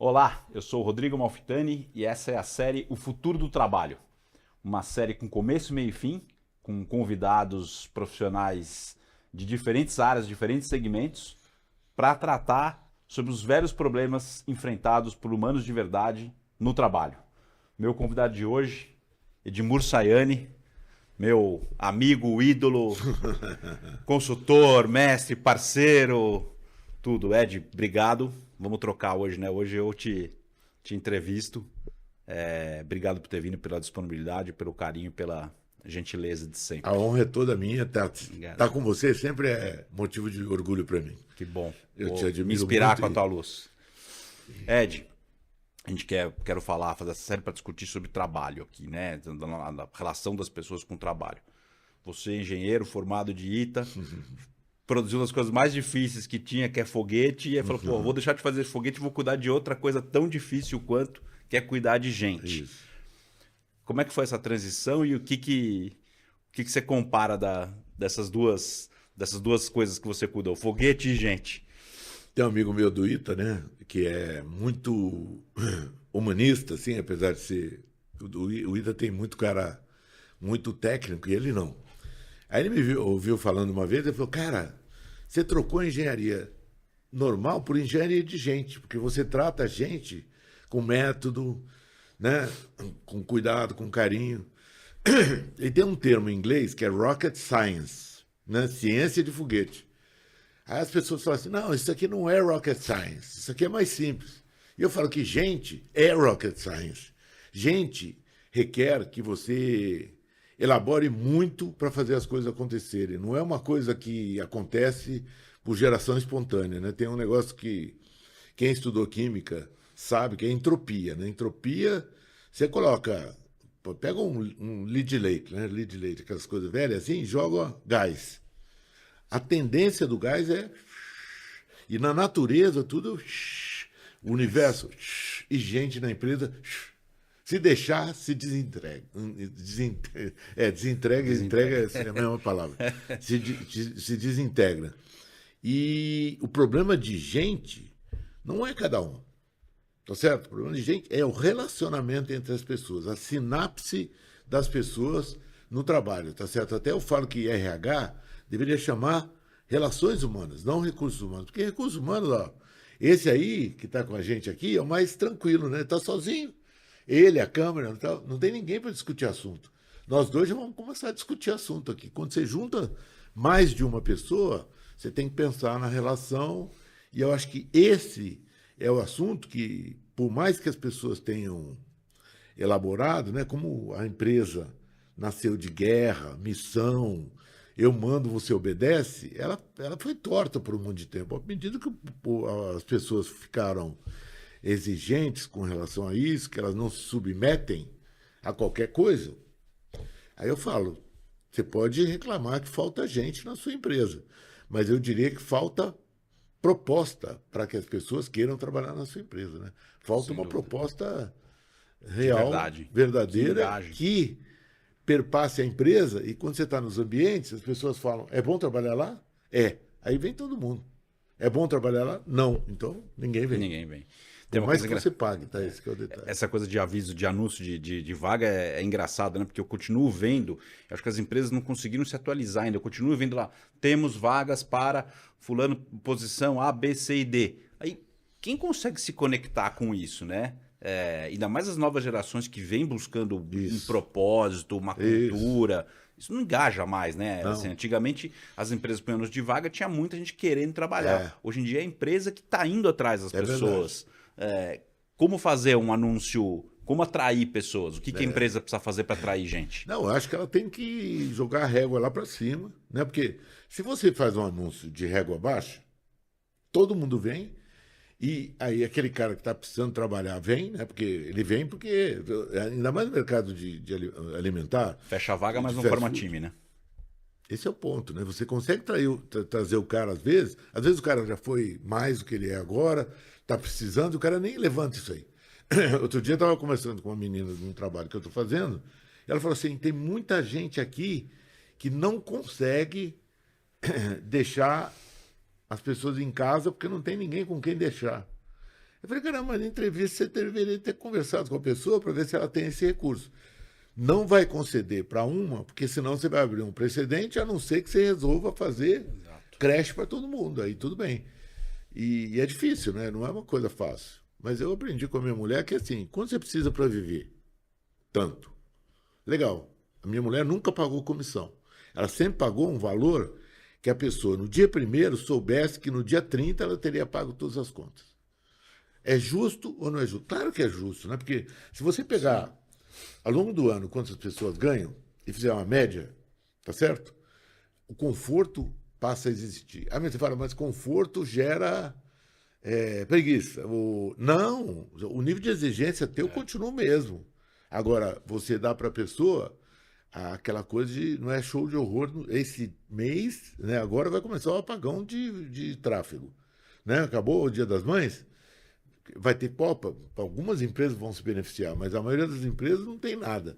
Olá, eu sou o Rodrigo Malfitani e essa é a série O Futuro do Trabalho. Uma série com começo, meio e fim, com convidados profissionais de diferentes áreas, diferentes segmentos, para tratar sobre os velhos problemas enfrentados por humanos de verdade no trabalho. Meu convidado de hoje, Edmur Sayani, meu amigo, ídolo, consultor, mestre, parceiro, tudo. Ed, obrigado. Vamos trocar hoje, né? Hoje eu te entrevisto. Obrigado por ter vindo, pela disponibilidade, pelo carinho, pela gentileza de sempre. A honra é toda minha. Tá Obrigado. com você sempre é motivo de orgulho para mim. Que bom. Eu Vou te admiro me inspirar muito com a tua luz. Ed, a gente quero fazer essa série para discutir sobre trabalho aqui, né? Da relação das pessoas com o trabalho. Você é engenheiro formado de ITA, produziu uma das coisas mais difíceis que tinha, que é foguete, e aí falou, pô, vou deixar de fazer foguete e vou cuidar de outra coisa tão difícil quanto, que é cuidar de gente. Isso. Como é que foi essa transição e o que você compara dessas duas coisas que você cuidou, foguete e gente? Tem um amigo meu do ITA, né? Que é muito humanista, assim, apesar de ser. O ITA tem muito cara muito técnico e ele não. Aí ele ouviu falando uma vez e falou, cara, você trocou a engenharia normal por engenharia de gente, porque você trata a gente com método, né? Com cuidado, com carinho. E tem um termo em inglês que é rocket science, né? Ciência de foguete. Aí as pessoas falam assim, não, isso aqui não é rocket science, isso aqui é mais simples. E eu falo que gente é rocket science. Gente requer que você elabore muito para fazer as coisas acontecerem. Não é uma coisa que acontece por geração espontânea, né? Tem um negócio que quem estudou química sabe que é entropia, né? Entropia, você coloca, pega um lead leite, né? Lead leite, aquelas coisas velhas assim, joga gás. A tendência do gás é... E na natureza, tudo... O universo... E gente na empresa... Se deixar, se desentrega. Desentrega, entrega é a mesma palavra. Se desintegra. E o problema de gente não é cada um. Tá certo? O problema de gente é o relacionamento entre as pessoas, a sinapse das pessoas no trabalho. Tá certo? Até eu falo que RH deveria chamar relações humanas, não recursos humanos. Porque recursos humanos, ó, esse aí que está com a gente aqui é o mais tranquilo, né? Está sozinho. Ele, a câmera, não tem ninguém para discutir assunto. Nós dois já vamos começar a discutir assunto aqui. Quando você junta mais de uma pessoa, você tem que pensar na relação. E eu acho que esse é o assunto que, por mais que as pessoas tenham elaborado, né, como a empresa nasceu de guerra, missão, eu mando, você obedece, ela foi torta por um monte de tempo. À medida que as pessoas ficaram exigentes com relação a isso, que elas não se submetem a qualquer coisa, aí eu falo, você pode reclamar que falta gente na sua empresa, mas eu diria que falta proposta para que as pessoas queiram trabalhar na sua empresa, né? Falta uma proposta real, verdadeira, que perpasse a empresa, e quando você está nos ambientes, as pessoas falam, é bom trabalhar lá? É. Aí vem todo mundo. É bom trabalhar lá? Não. Então, ninguém vem. Ninguém vem. Tem mais que você pague, tá? Esse que é o detalhe. Essa coisa de aviso, de anúncio de vaga é engraçada, né? Porque eu continuo vendo, eu acho que as empresas não conseguiram se atualizar ainda. Eu continuo vendo lá, temos vagas para fulano, posição A, B, C e D. Aí, quem consegue se conectar com isso, né? Ainda mais as novas gerações que vêm buscando um propósito, uma cultura. Isso não engaja mais, né? Assim, antigamente, as empresas põem anúncio de vaga, tinha muita gente querendo trabalhar. Hoje em dia, é a empresa que está indo atrás das pessoas. Como fazer um anúncio, como atrair pessoas? O que a empresa precisa fazer para atrair gente? Não, eu acho que ela tem que jogar a régua lá para cima, né? Porque se você faz um anúncio de régua baixa, todo mundo vem, e aí aquele cara que está precisando trabalhar vem, né? Porque ele vem porque, ainda mais no mercado de alimentar... Fecha a vaga, mas não forma time, né? Esse é o ponto, né? Você consegue trazer o cara às vezes o cara já foi mais do que ele é agora, está precisando, o cara nem levanta isso aí. Outro dia eu estava conversando com uma menina de um trabalho que eu estou fazendo, e ela falou assim, tem muita gente aqui que não consegue deixar as pessoas em casa porque não tem ninguém com quem deixar. Eu falei, caramba, mas na entrevista você deveria ter conversado com a pessoa para ver se ela tem esse recurso. Não vai conceder para uma, porque senão você vai abrir um precedente, a não ser que você resolva fazer creche para todo mundo. Aí tudo bem. E é difícil, né? Não é uma coisa fácil. Mas eu aprendi com a minha mulher que assim, quando você precisa para viver? Tanto. Legal. A minha mulher nunca pagou comissão. Ela sempre pagou um valor que a pessoa, no dia 1º, soubesse que no dia 30 ela teria pago todas as contas. É justo ou não é justo? Claro que é justo, né? Porque se você pegar ao longo do ano quantas pessoas ganham e fizer uma média, tá certo? O conforto passa a existir. Aí você fala, mas conforto gera preguiça. Não, o nível de exigência teu continua o mesmo. Agora, você dá para a pessoa aquela coisa de não é show de horror. Esse mês, né, agora vai começar o apagão de tráfego. Né? Acabou o Dia das Mães, vai ter Copa. Algumas empresas vão se beneficiar, mas a maioria das empresas não tem nada.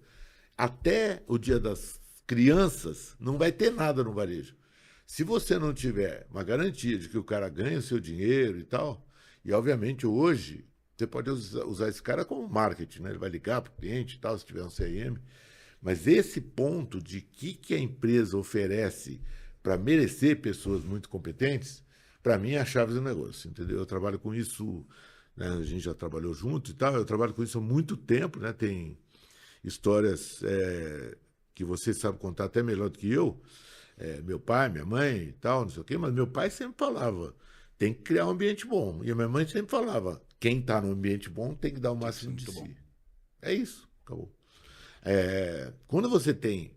Até o Dia das Crianças, não vai ter nada no varejo. Se você não tiver uma garantia de que o cara ganha o seu dinheiro e tal, e obviamente hoje você pode usar esse cara como marketing, né? Ele vai ligar para o cliente e tal, se tiver um CRM. Mas esse ponto de que a empresa oferece para merecer pessoas muito competentes, para mim é a chave do negócio, entendeu? Eu trabalho com isso, né? A gente já trabalhou junto e tal, eu trabalho com isso há muito tempo, né? Tem histórias que você sabe contar até melhor do que eu, meu pai, minha mãe e tal, não sei o quê, mas meu pai sempre falava, tem que criar um ambiente bom. E a minha mãe sempre falava, quem está num ambiente bom tem que dar o máximo de si. É isso, acabou. Quando você tem,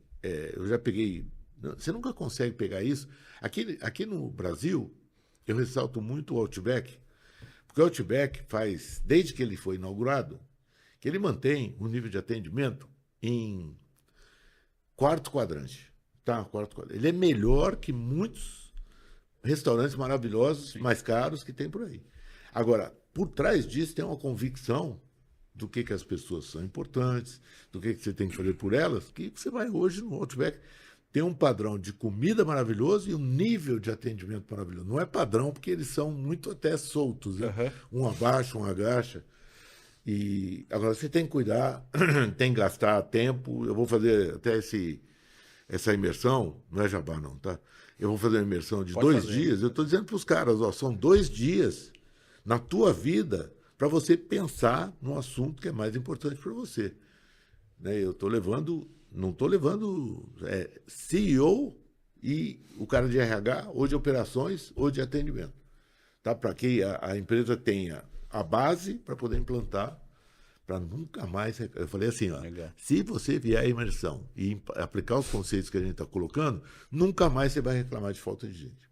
eu já peguei, você nunca consegue pegar isso. Aqui no Brasil, eu ressalto muito o Outback, porque o Outback faz, desde que ele foi inaugurado, que ele mantém um nível de atendimento em quarto quadrante. Tá, quarto quadrante. Ele é melhor que muitos restaurantes maravilhosos, mais caros que tem por aí. Agora, por trás disso tem uma convicção do que as pessoas são importantes, do que você tem que fazer por elas, que você vai hoje no Outback, tem um padrão de comida maravilhoso e um nível de atendimento maravilhoso. Não é padrão, porque eles são muito até soltos, né? Um abaixa, um agacha. E agora você tem que cuidar, tem que gastar tempo. Eu vou fazer até essa imersão, não é jabá não, tá? Eu vou fazer uma imersão de 2 dias. Eu estou dizendo para os caras, ó, são 2 dias na tua vida para você pensar no assunto que é mais importante para você. Né? Eu estou levando, não estou levando CEO e o cara de RH, ou de operações, ou de atendimento. Tá? Para que a empresa tenha a base para poder implantar, para nunca mais... Eu falei assim, ó, se você vier à imersão e aplicar os conceitos que a gente está colocando, nunca mais você vai reclamar de falta de gente.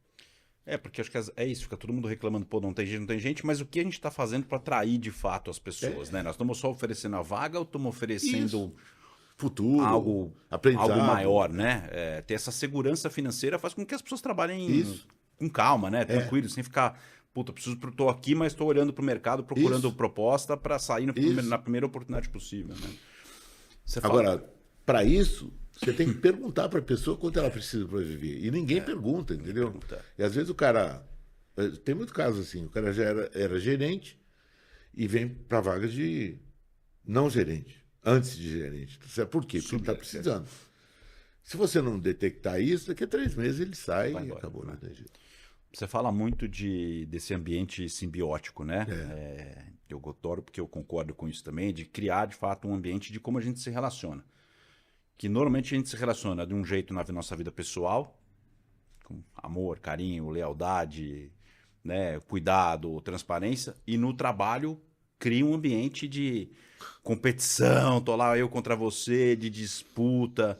Porque acho que é isso, fica todo mundo reclamando, pô, não tem gente, mas o que a gente está fazendo para atrair de fato as pessoas, né? Nós estamos só oferecendo a vaga ou estamos oferecendo futuro, algo maior, né? Ter essa segurança financeira faz com que as pessoas trabalhem com calma, né? Tranquilo, sem ficar, puta, tô aqui, mas estou olhando para o mercado, procurando proposta para sair na primeira oportunidade possível, né? Agora, para isso, você tem que perguntar para a pessoa quanto ela precisa para viver. E ninguém pergunta, entendeu? E às vezes o cara... Tem muito caso assim, o cara já era gerente e vem para vaga de não gerente, antes de gerente. Por quê? Porque ele está precisando. Se você não detectar isso, daqui a 3 meses ele sai e acabou, não tem jeito. Você fala muito desse ambiente simbiótico, né? Eu adoro porque eu concordo com isso também, de criar de fato um ambiente de como a gente se relaciona. Que normalmente a gente se relaciona de um jeito na nossa vida pessoal, com amor, carinho, lealdade, né, cuidado, transparência, e no trabalho cria um ambiente de competição, tô lá eu contra você, de disputa.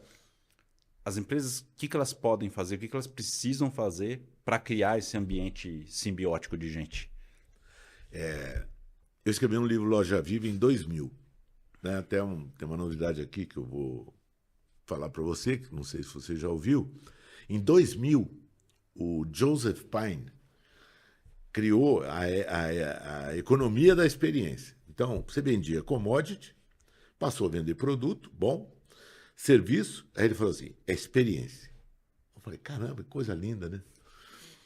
As empresas, o que elas podem fazer, o que elas precisam fazer para criar esse ambiente simbiótico de gente? Eu escrevi um livro Loja Viva em 2000. Né? Tem uma novidade aqui que eu vou falar para você, que não sei se você já ouviu. Em 2000, o Joseph Pine criou a economia da experiência. Então, você vendia commodity, passou a vender produto, bom, serviço, aí ele falou assim, é experiência. Eu falei, caramba, que coisa linda, né?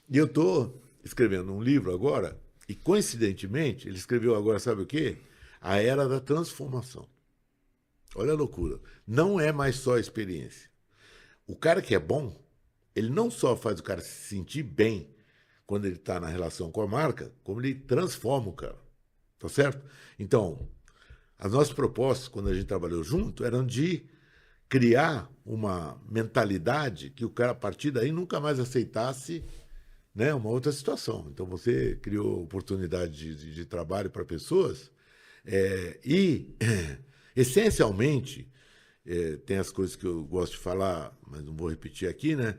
E eu estou escrevendo um livro agora E, coincidentemente, ele escreveu agora, sabe o quê? A Era da Transformação. Olha a loucura. Não é mais só experiência. O cara que é bom, ele não só faz o cara se sentir bem quando ele está na relação com a marca, como ele transforma o cara. Tá certo? Então, as nossas propostas, quando a gente trabalhou junto, eram de criar uma mentalidade que o cara, a partir daí, nunca mais aceitasse, né, uma outra situação. Então, você criou oportunidade de trabalho para pessoas e, essencialmente, tem as coisas que eu gosto de falar, mas não vou repetir aqui, né?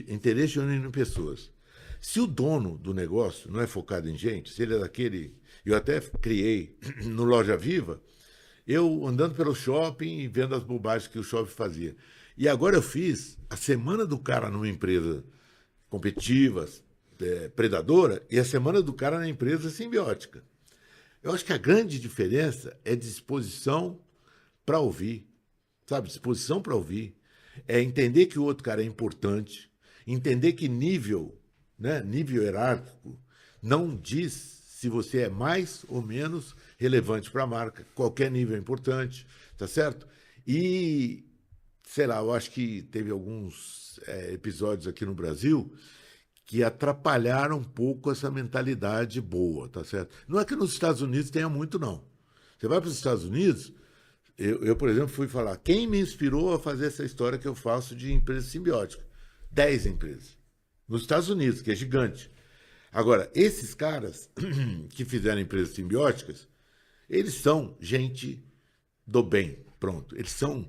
Interesse genuíno em pessoas. Se o dono do negócio não é focado em gente, se ele é daquele... Eu até criei no Loja Viva, eu andando pelo shopping e vendo as bobagens que o shopping fazia. E agora eu fiz a semana do cara numa empresa competitiva, predadora, e a semana do cara na empresa simbiótica. Eu acho que a grande diferença é disposição para ouvir, sabe? Disposição para ouvir. É entender que o outro cara é importante, entender que nível hierárquico não diz se você é mais ou menos relevante para a marca. Qualquer nível é importante, tá certo? E, sei lá, eu acho que teve alguns episódios aqui no Brasil que atrapalharam um pouco essa mentalidade boa, tá certo? Não é que nos Estados Unidos tenha muito, não. Você vai para os Estados Unidos, eu, por exemplo, fui falar, quem me inspirou a fazer essa história que eu faço de empresa simbiótica? 10 empresas. Nos Estados Unidos, que é gigante. Agora, esses caras que fizeram empresas simbióticas, eles são gente do bem, pronto. Eles são...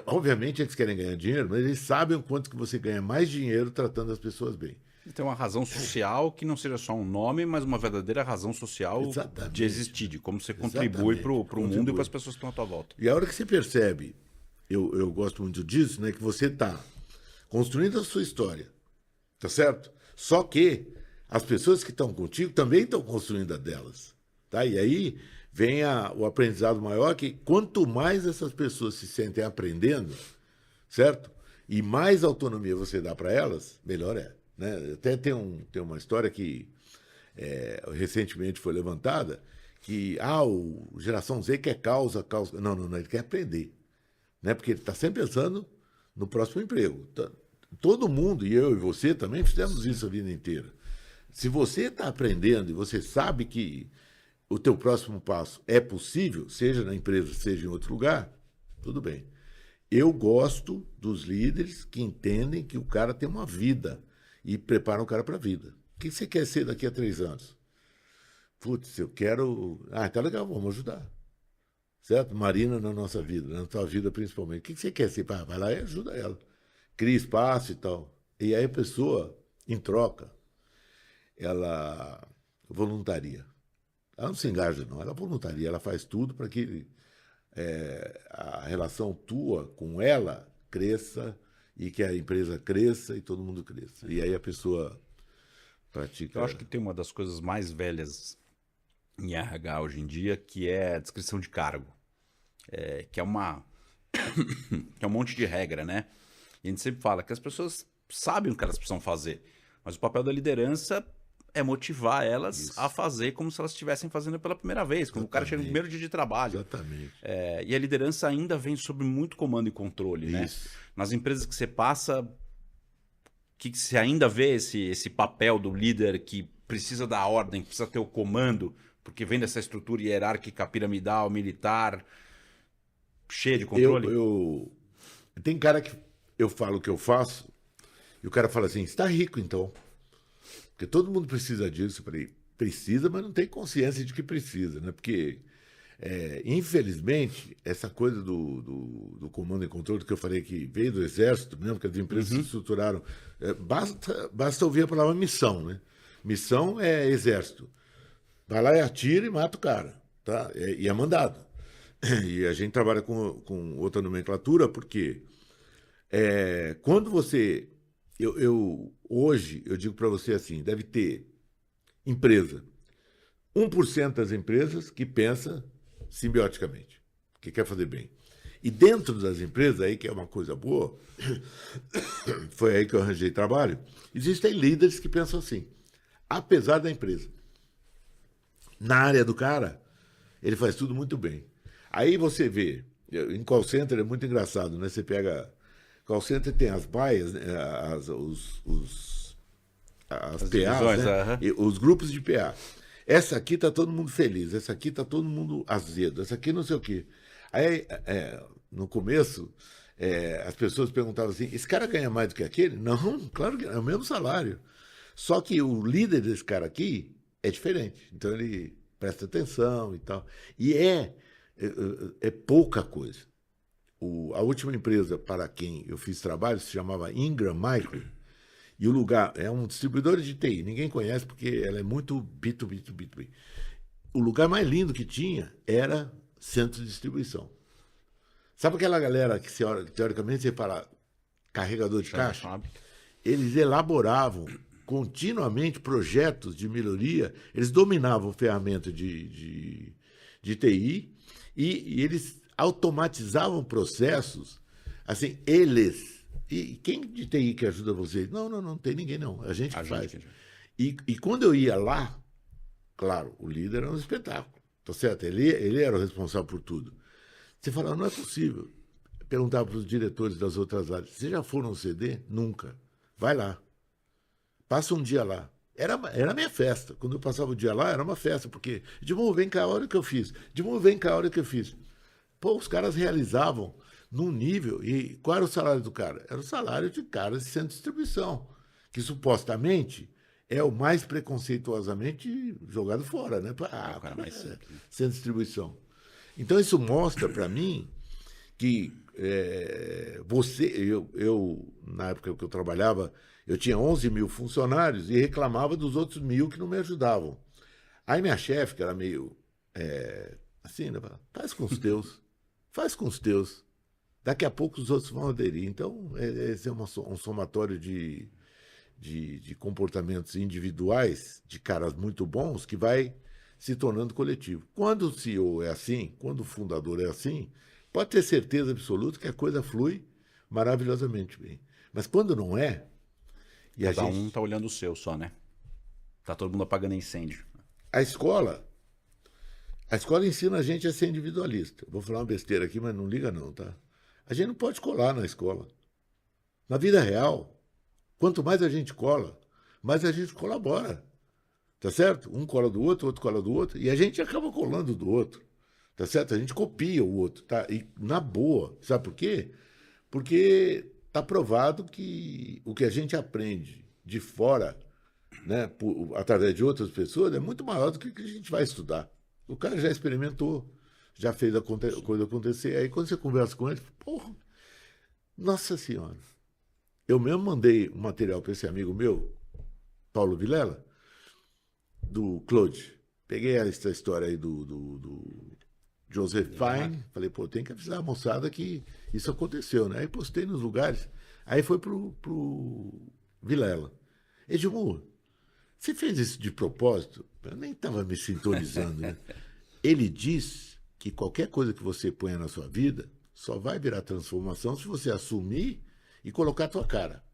obviamente, eles querem ganhar dinheiro, mas eles sabem o quanto que você ganha mais dinheiro tratando as pessoas bem. E tem uma razão social que não seja só um nome, mas uma verdadeira razão social de existir, de como você contribui para o mundo e para as pessoas que estão à tua volta. E a hora que você percebe, eu gosto muito disso, né, que você está construindo a sua história, tá certo? Só que as pessoas que estão contigo também estão construindo a delas. Tá? E aí vem o aprendizado maior, que quanto mais essas pessoas se sentem aprendendo, certo? E mais autonomia você dá para elas, melhor é. Né? Até tem uma história que recentemente foi levantada, que o Geração Z quer causa. Não, ele quer aprender. Né? Porque ele está sempre pensando no próximo emprego. Todo mundo, e eu e você também, fizemos isso a vida inteira. Se você está aprendendo e você sabe que o teu próximo passo é possível, seja na empresa, seja em outro lugar, tudo bem. Eu gosto dos líderes que entendem que o cara tem uma vida e preparam o cara para a vida. O que você quer ser daqui a 3 anos? Putz, eu quero... tá legal, vamos ajudar. Certo? Marina na nossa vida, na tua vida principalmente. O que você quer ser? Vai lá e ajuda ela. Cria espaço e tal. E aí a pessoa, em troca, ela voluntaria. Ela não se engaja, não. Ela voluntaria. Ela faz tudo para que a relação tua com ela cresça e que a empresa cresça e todo mundo cresça. E aí a pessoa pratica... Eu acho que tem uma das coisas mais velhas em RH hoje em dia, que é a descrição de cargo. Que é que é um monte de regra, né? E a gente sempre fala que as pessoas sabem o que elas precisam fazer, mas o papel da liderança é motivar elas a fazer como se elas estivessem fazendo pela primeira vez, quando o cara chega no primeiro dia de trabalho. Exatamente. E a liderança ainda vem sob muito comando e controle, né? Nas empresas que você passa, que você ainda vê esse papel do líder que precisa dar ordem, precisa ter o comando, porque vem dessa estrutura hierárquica, piramidal, militar, cheia de controle? Tem cara que eu falo o que eu faço e o cara fala assim, você está rico então. Porque todo mundo precisa disso. Eu falei, precisa, mas não tem consciência de que precisa, né? Porque, infelizmente, essa coisa do comando e controle que eu falei que veio do Exército mesmo, que as empresas se estruturaram. Basta ouvir a palavra missão, né? Missão é Exército. Vai lá e atira e mata o cara. Tá? E é mandado. E a gente trabalha com outra nomenclatura, porque quando você... Hoje, eu digo para você assim, deve ter empresa. 1% das empresas que pensa simbioticamente, que quer fazer bem. E dentro das empresas, aí que é uma coisa boa, foi aí que eu arranjei trabalho, existem líderes que pensam assim. apesar da empresa. Na área do cara, ele faz tudo muito bem. Aí você vê, em call center é muito engraçado, né? Você pega... Call center tem as baias, né? as PAs, divisões, né? E os grupos de PA. Essa aqui tá todo mundo feliz, essa aqui tá todo mundo azedo, essa aqui não sei o quê. Aí, no começo, as pessoas perguntavam assim, esse cara ganha mais do que aquele? Não, claro que é o mesmo salário. Só que o líder desse cara aqui é diferente. Então ele presta atenção e tal. E é pouca coisa. A última empresa para quem eu fiz trabalho se chamava Ingram Micro. E o lugar é um distribuidor de TI. Ninguém conhece porque ela é muito B2B. O lugar mais lindo que tinha era centro de distribuição. Sabe aquela galera que, teoricamente, você fala carregador de caixa? Eles elaboravam continuamente projetos de melhoria, eles dominavam ferramenta de TI e eles automatizavam processos, assim, eles. E quem de TI que ajuda vocês? Não tem ninguém não, a gente que faz. E quando eu ia lá, claro, o líder era um espetáculo, tá certo? Ele era o responsável por tudo. Você fala, não é possível. Perguntava para os diretores das outras áreas, vocês já foram no CD? Nunca. Vai lá. Passa um dia lá. Era a minha festa. Quando eu passava o dia lá, era uma festa, porque, Edmundo, vem cá, olha o que eu fiz. Edmundo, vem cá, olha o que eu fiz. Pô, os caras realizavam num nível. E qual era o salário do cara? Era o salário de caras de centro de distribuição, que supostamente é o mais preconceituosamente jogado fora, né? Centro de distribuição. Então, isso mostra para mim que eu, na época que eu trabalhava, eu tinha 11 mil funcionários e reclamava dos outros 1.000 que não me ajudavam. Aí minha chefe, que era meio assim, né? Faz com os teus. Faz com os teus. Daqui a pouco os outros vão aderir. Então, esse é um somatório de comportamentos individuais, de caras muito bons, que vai se tornando coletivo. Quando o CEO é assim, quando o fundador é assim, pode ter certeza absoluta que a coisa flui maravilhosamente bem. Mas quando não é... Cada um está olhando o seu só, né? Tá todo mundo apagando incêndio. A escola ensina a gente a ser individualista. Vou falar uma besteira aqui, mas não liga não, tá? A gente não pode colar na escola. Na vida real, quanto mais a gente cola, mais a gente colabora. Tá certo? Um cola do outro cola do outro, e a gente acaba colando do outro. Tá certo? A gente copia o outro, tá? E na boa. Sabe por quê? Porque está provado que o que a gente aprende de fora, né, através de outras pessoas, é muito maior do que o que a gente vai estudar. O cara já experimentou, já fez a coisa acontecer. Aí quando você conversa com ele, porra, nossa senhora. Eu mesmo mandei um material para esse amigo meu, Paulo Vilela, do Claude. Peguei essa história aí do Joseph Fine, falei, pô, tem que avisar a moçada que isso aconteceu, né? Aí postei nos lugares, aí foi pro Vilela. Edmundo, você fez isso de propósito? Eu nem estava me sintonizando, né? Ele diz que qualquer coisa que você ponha na sua vida só vai virar transformação se você assumir e colocar a tua cara.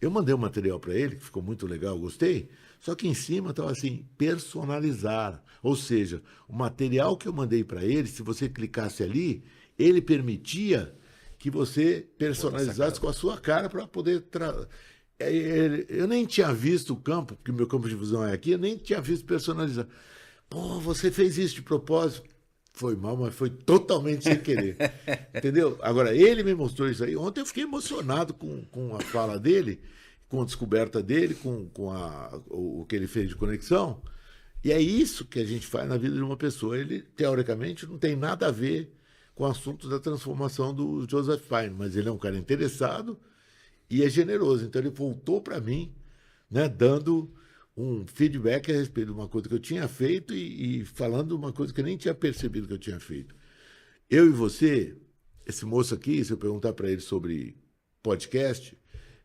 Eu mandei um material para ele, que ficou muito legal, gostei, só que em cima estava assim, personalizar. Ou seja, o material que eu mandei para ele, se você clicasse ali, ele permitia que você personalizasse com a sua cara para poder... Eu nem tinha visto o campo, porque o meu campo de visão é aqui, eu nem tinha visto personalizar. Pô, você fez isso de propósito. Foi mal, mas foi totalmente sem querer. Entendeu? Agora, ele me mostrou isso aí. Ontem eu fiquei emocionado com a fala dele, com a descoberta dele, com o que ele fez de conexão. E é isso que a gente faz na vida de uma pessoa. Ele, teoricamente, não tem nada a ver com o assunto da transformação do Joseph Fine, mas ele é um cara interessado e é generoso. Então, ele voltou para mim, né, dando um feedback a respeito de uma coisa que eu tinha feito e falando uma coisa que eu nem tinha percebido que eu tinha feito. Eu e você, esse moço aqui, se eu perguntar para ele sobre podcast,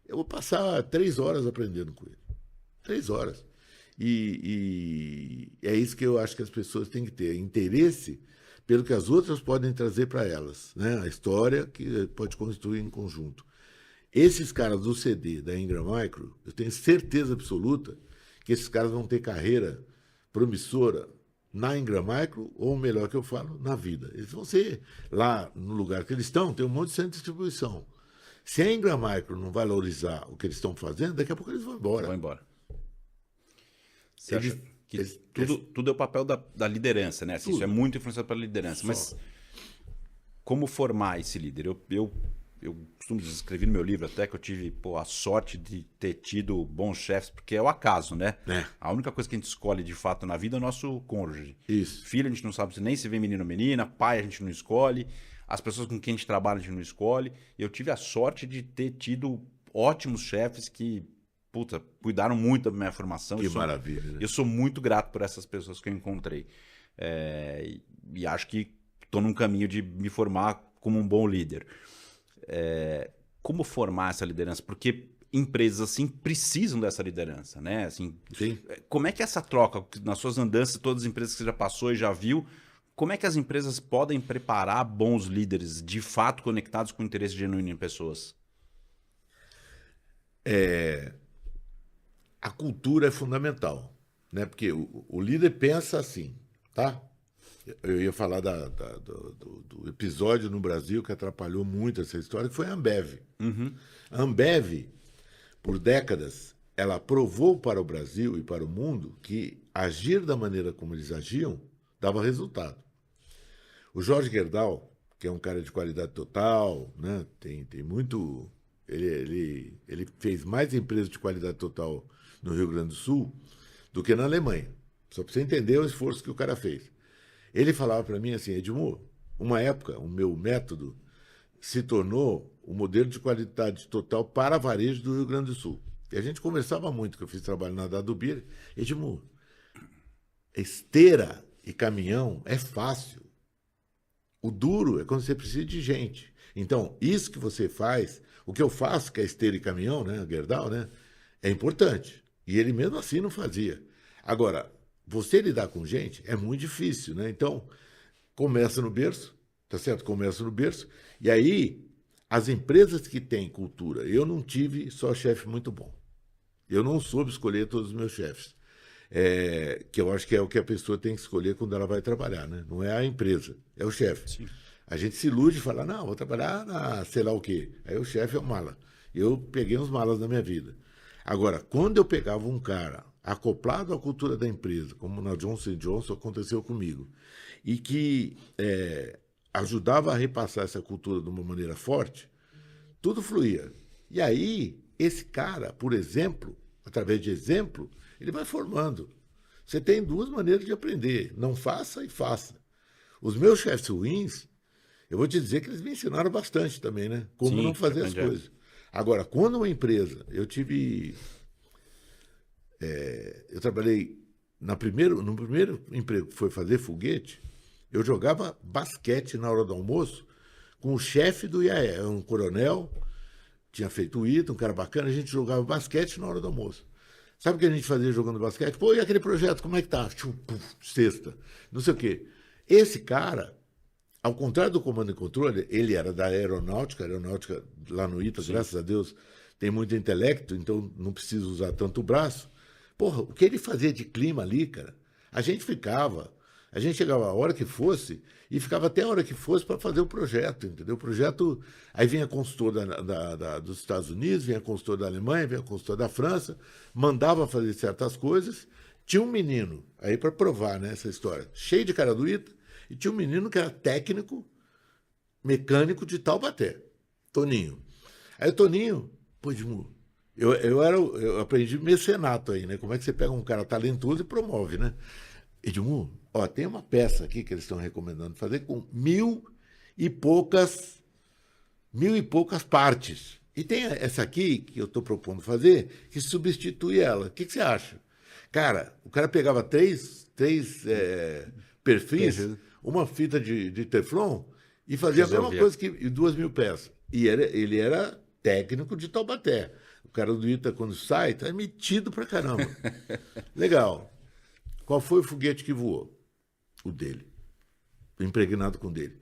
eu vou passar 3 horas aprendendo com ele. 3 horas. E é isso que eu acho que as pessoas têm que ter, interesse pelo que as outras podem trazer para elas, né? A história que pode construir em conjunto. Esses caras do CD, da Ingram Micro, eu tenho certeza absoluta que que esses caras vão ter carreira promissora na Ingram Micro, ou melhor que eu falo, na vida. Eles vão ser, lá no lugar que eles estão, tem um monte de centro de distribuição. Se a Ingram Micro não valorizar o que eles estão fazendo, daqui a pouco eles vão embora. Vão embora. Você acha que tudo é o papel da liderança, né? Assim, isso é muito influenciado pela liderança. Mas como formar esse líder? Eu costumo escrever no meu livro até que eu tive a sorte de ter tido bons chefes, porque é o acaso, né? A única coisa que a gente escolhe de fato na vida é o nosso cônjuge. Isso. Filho a gente não sabe nem se vem menino ou menina, pai a gente não escolhe, as pessoas com quem a gente trabalha a gente não escolhe. Eu tive a sorte de ter tido ótimos chefes que, cuidaram muito da minha formação. Que maravilha. Né? Eu sou muito grato por essas pessoas que eu encontrei. E acho que estou num caminho de me formar como um bom líder. Como formar essa liderança? Porque empresas assim precisam dessa liderança, né? Assim, sim. Como é que essa troca, nas suas andanças, todas as empresas que você já passou e já viu, como é que as empresas podem preparar bons líderes de fato conectados com o interesse genuíno em pessoas? A cultura é fundamental, né? Porque o líder pensa assim, tá? Eu ia falar do episódio no Brasil que atrapalhou muito essa história, que foi a Ambev. Uhum. A Ambev, por décadas, ela provou para o Brasil e para o mundo que agir da maneira como eles agiam dava resultado. O Jorge Gerdau, que é um cara de qualidade total, né? Tem muito... Ele fez mais empresas de qualidade total no Rio Grande do Sul do que na Alemanha. Só para você entender o esforço que o cara fez. Ele falava para mim assim, Edmur, uma época, o meu método se tornou o modelo de qualidade total para varejo do Rio Grande do Sul. E a gente conversava muito, que eu fiz trabalho na Dado Beer. Edmur, esteira e caminhão é fácil. O duro é quando você precisa de gente. Então, isso que você faz, o que eu faço, que é esteira e caminhão, né, Gerdau, né, é importante. E ele mesmo assim não fazia. Agora, você lidar com gente é muito difícil, né? Então, começa no berço, tá certo? Começa no berço. E aí, as empresas que têm cultura, eu não tive só chefe muito bom. Eu não soube escolher todos os meus chefes. Que eu acho que é o que a pessoa tem que escolher quando ela vai trabalhar, né? Não é a empresa, é o chefe. Sim. A gente se ilude e fala, não, vou trabalhar na sei lá o quê. Aí o chefe é o mala. Eu peguei uns malas na minha vida. Agora, quando eu pegava um cara acoplado à cultura da empresa, como na Johnson & Johnson aconteceu comigo, e que ajudava a repassar essa cultura de uma maneira forte, tudo fluía. E aí, esse cara, por exemplo, através de exemplo, ele vai formando. Você tem duas maneiras de aprender, não faça e faça. Os meus chefes ruins, eu vou te dizer que eles me ensinaram bastante também, né? Como Sim, não fazer as coisas. Agora, quando uma empresa, eu trabalhei no primeiro emprego que foi fazer foguete, eu jogava basquete na hora do almoço com o chefe do IAE, um coronel, tinha feito o ITA, um cara bacana, a gente jogava basquete na hora do almoço. Sabe o que a gente fazia jogando basquete? Pô, e aquele projeto, como é que tá? Sexta, não sei o quê. Esse cara, ao contrário do comando e controle, ele era da aeronáutica lá no ITA, sim, graças a Deus, tem muito intelecto, então não precisa usar tanto o braço. Porra, o que ele fazia de clima ali, cara, a gente chegava a hora que fosse e ficava até a hora que fosse para fazer o projeto, entendeu? O projeto, aí vinha consultor dos Estados Unidos, vinha consultor da Alemanha, vinha consultor da França, mandava fazer certas coisas. Tinha um menino, aí para provar, né, essa história, cheio de cara do ITA, e tinha um menino que era técnico, mecânico de Taubaté, Toninho. Aí o Toninho, pô, eu aprendi mecenato aí, né? Como é que você pega um cara talentoso e promove, né? Edmur, ó, tem uma peça aqui que eles estão recomendando fazer com 1000 e poucas partes. E tem essa aqui que eu estou propondo fazer que substitui ela. O que você acha? Cara, o cara pegava três perfis, uma fita de Teflon e fazia a mesma coisa que 2.000 peças. E ele era técnico de Taubaté. O cara do ITA, quando sai, tá metido pra caramba. Legal. Qual foi o foguete que voou? O dele. Impregnado com o dele.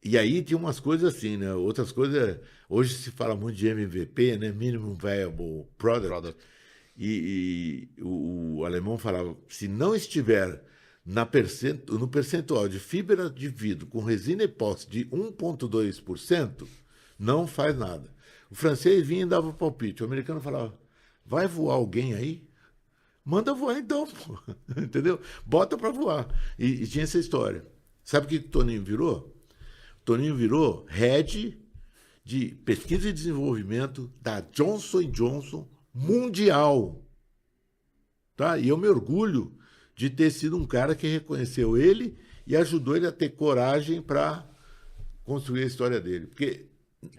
E aí tinha umas coisas assim, né? Outras coisas... Hoje se fala muito de MVP, né? Minimum Viable Product. E o alemão falava, se não estiver no percentual de fibra de vidro com resina epóxi de 1,2%, não faz nada. O francês vinha e dava palpite. O americano falava, vai voar alguém aí? Manda voar então, pô. Entendeu? Bota para voar. E tinha essa história. Sabe o que o Toninho virou? O Toninho virou head de pesquisa e desenvolvimento da Johnson & Johnson mundial. Tá? E eu me orgulho de ter sido um cara que reconheceu ele e ajudou ele a ter coragem para construir a história dele. Porque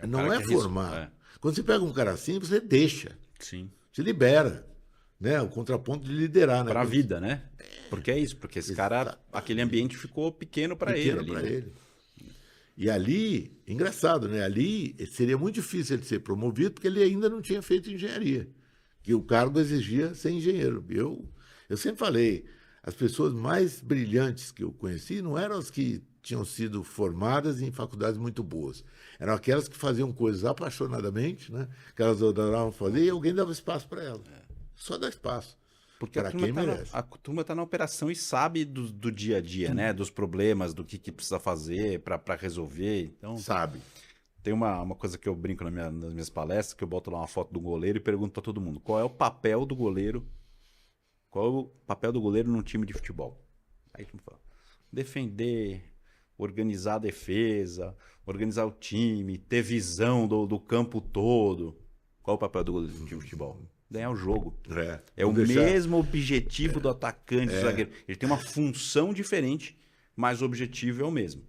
não é formar. Quando você pega um cara assim, você deixa. Sim. Você libera. Né? O contraponto de liderar. Para a vida, né? Porque é isso. Porque esse cara, aquele ambiente ficou pequeno para ele. Pequeno para ele. E ali, engraçado, né? Ali seria muito difícil ele ser promovido porque ele ainda não tinha feito engenharia. Que o cargo exigia ser engenheiro. Eu sempre falei, as pessoas mais brilhantes que eu conheci não eram as que tinham sido formadas em faculdades muito boas. Eram aquelas que faziam coisas apaixonadamente, né? Que elas adoravam fazer e alguém dava espaço para elas. Só dá espaço. Porque a turma está na operação e sabe do dia a dia, né? Dos problemas, do que precisa fazer para resolver. Então, sabe. Tem uma coisa que eu brinco nas minhas palestras, que eu boto lá uma foto do goleiro e pergunto para todo mundo, qual é o papel do goleiro? Qual é o papel do goleiro num time de futebol? Aí tu fala, defender, organizar a defesa, organizar o time, ter visão do campo todo. Qual é o papel do goleiro num time de futebol? Ganhar o jogo. É o mesmo objetivo do atacante, do zagueiro. Ele tem uma função diferente, mas o objetivo é o mesmo.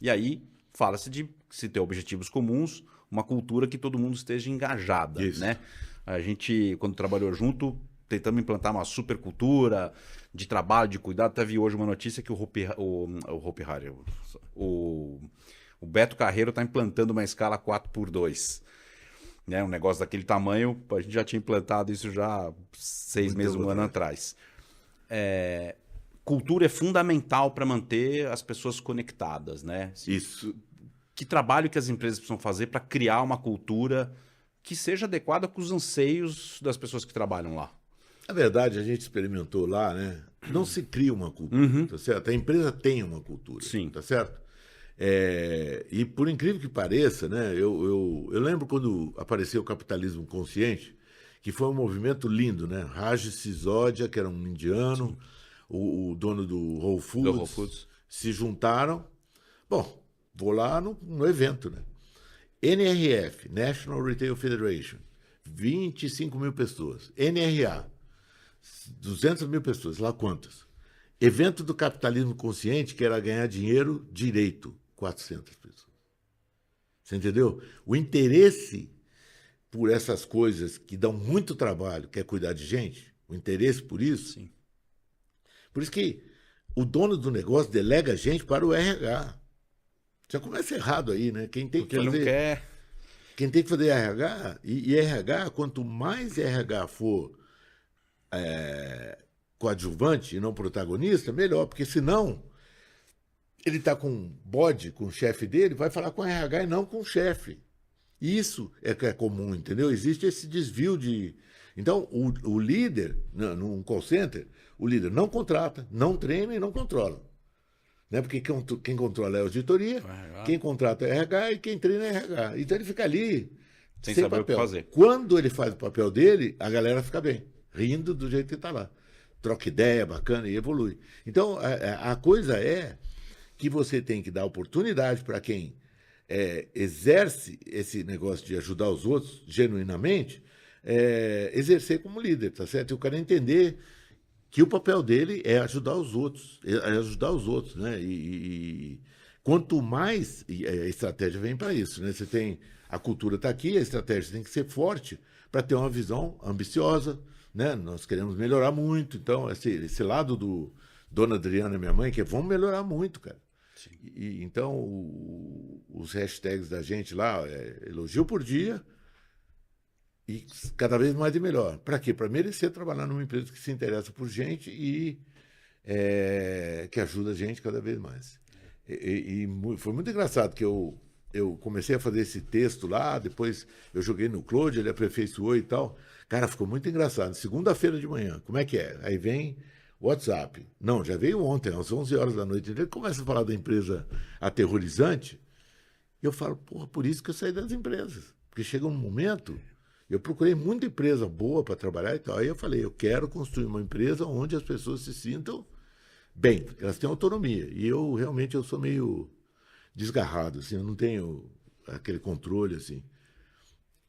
E aí, fala-se de se ter objetivos comuns, uma cultura que todo mundo esteja engajada, né? A gente, quando trabalhou junto, tentamos implantar uma supercultura de trabalho, de cuidado. Até vi hoje uma notícia que o Beto Carreiro está implantando uma escala 4x2. Né? Um negócio daquele tamanho, a gente já tinha implantado isso já 6 meses, um ano atrás. Cultura é fundamental para manter as pessoas conectadas, né? Isso. Que trabalho que as empresas precisam fazer para criar uma cultura que seja adequada com os anseios das pessoas que trabalham lá? Na verdade, a gente experimentou lá, né? Não se cria uma cultura, tá certo? A empresa tem uma cultura, sim, tá certo? E por incrível que pareça, né? Eu lembro quando apareceu o capitalismo consciente, que foi um movimento lindo, né? Raj Sisodia, que era um indiano, o dono do Whole Foods, se juntaram. Bom, vou lá no evento, né? NRF, National Retail Federation, 25 mil pessoas. NRA, 200 mil pessoas, lá quantas? Evento do capitalismo consciente, que era ganhar dinheiro direito, 400 pessoas. Você entendeu? O interesse por essas coisas que dão muito trabalho, que é cuidar de gente, o interesse por isso. Sim. Por isso que o dono do negócio delega a gente para o RH. Já começa errado aí, né? Quem tem Porque que fazer, ele não quer. Quem tem que fazer RH, e RH, quanto mais RH for coadjuvante e não protagonista, melhor, porque senão ele está com bode, com o chefe dele, vai falar com o RH e não com o chefe. Isso é que é comum, entendeu? Existe esse desvio de... Então, o líder, num call center, o líder não contrata, não treina e não controla. Né? Porque quem controla é a auditoria, quem contrata é RH e quem treina é RH. Então ele fica ali sem saber papel. O que fazer. Quando ele faz o papel dele, a galera fica bem, rindo do jeito que está lá. Troca ideia, bacana e evolui. Então a coisa é que você tem que dar oportunidade para quem exerce esse negócio de ajudar os outros genuinamente, exercer como líder, tá certo? E o cara entender que o papel dele é ajudar os outros, né? E quanto mais a estratégia vem para isso, né? Você tem a cultura está aqui, a estratégia tem que ser forte para ter uma visão ambiciosa, né? Nós queremos melhorar muito, então esse lado do Dona Adriana, minha mãe, que vamos melhorar muito, cara. Então os hashtags da gente lá, elogio por dia. E cada vez mais e melhor. Para quê? Para merecer trabalhar numa empresa que se interessa por gente e que ajuda a gente cada vez mais. E foi muito engraçado que eu eu comecei a fazer esse texto lá, depois eu joguei no Claude, ele aperfeiçoou e tal. Cara, ficou muito engraçado. Segunda-feira de manhã, como é que é? Aí vem WhatsApp. Não, já veio ontem, às 11 horas da noite. Ele começa a falar da empresa aterrorizante. E eu falo, porra, por isso que eu saí das empresas. Porque chega um momento, eu procurei muita empresa boa para trabalhar e tal. Aí eu falei, eu quero construir uma empresa onde as pessoas se sintam bem, elas têm autonomia. E eu realmente eu sou meio desgarrado, assim, eu não tenho aquele controle, assim.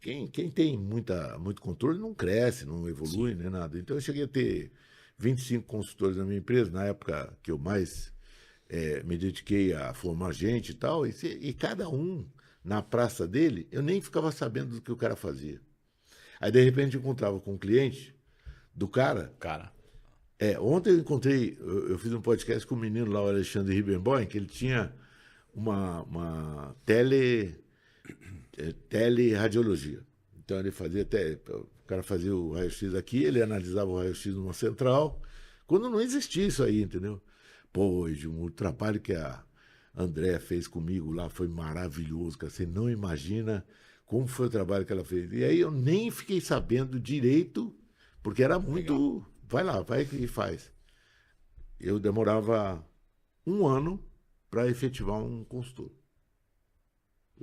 Quem tem muito controle não cresce, não evolui, nem nada. Então eu cheguei a ter 25 consultores na minha empresa, na época que eu mais me dediquei a formar gente e tal, e cada um na praça dele, eu nem ficava sabendo do que o cara fazia. Aí de repente eu encontrava com um cliente do cara. Cara. Ontem eu encontrei, eu fiz um podcast com um menino lá, o Alexandre Ribbenboim, que ele tinha uma teleradiologia. Então ele fazia o cara fazia o raio-x aqui, ele analisava o raio-x numa central, quando não existia isso aí, entendeu? Pô, Edmundo, o trabalho que a André fez comigo lá foi maravilhoso, cara. Você não imagina como foi o trabalho que ela fez. E aí eu nem fiquei sabendo direito, porque era muito... Legal. Vai lá, vai e faz. Eu demorava 1 ano para efetivar um consultor.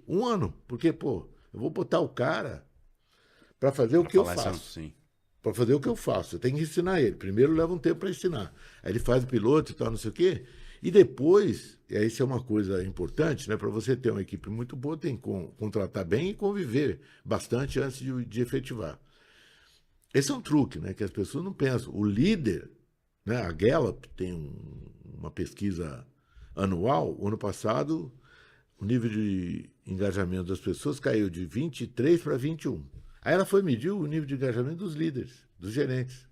1 ano, porque, pô, eu vou botar o cara para fazer o que eu faço. Para fazer o que eu faço. Eu tenho que ensinar ele. Primeiro leva um tempo para ensinar. Aí ele faz o piloto e tal, não sei o quê. E depois, e aí isso é uma coisa importante, né? Para você ter uma equipe muito boa, tem que contratar bem e conviver bastante antes de efetivar. Esse é um truque, né? Que as pessoas não pensam. O líder, né? A Gallup tem uma pesquisa anual. O ano passado, o nível de engajamento das pessoas caiu de 23 para 21. Aí ela foi medir o nível de engajamento dos líderes, dos gerentes.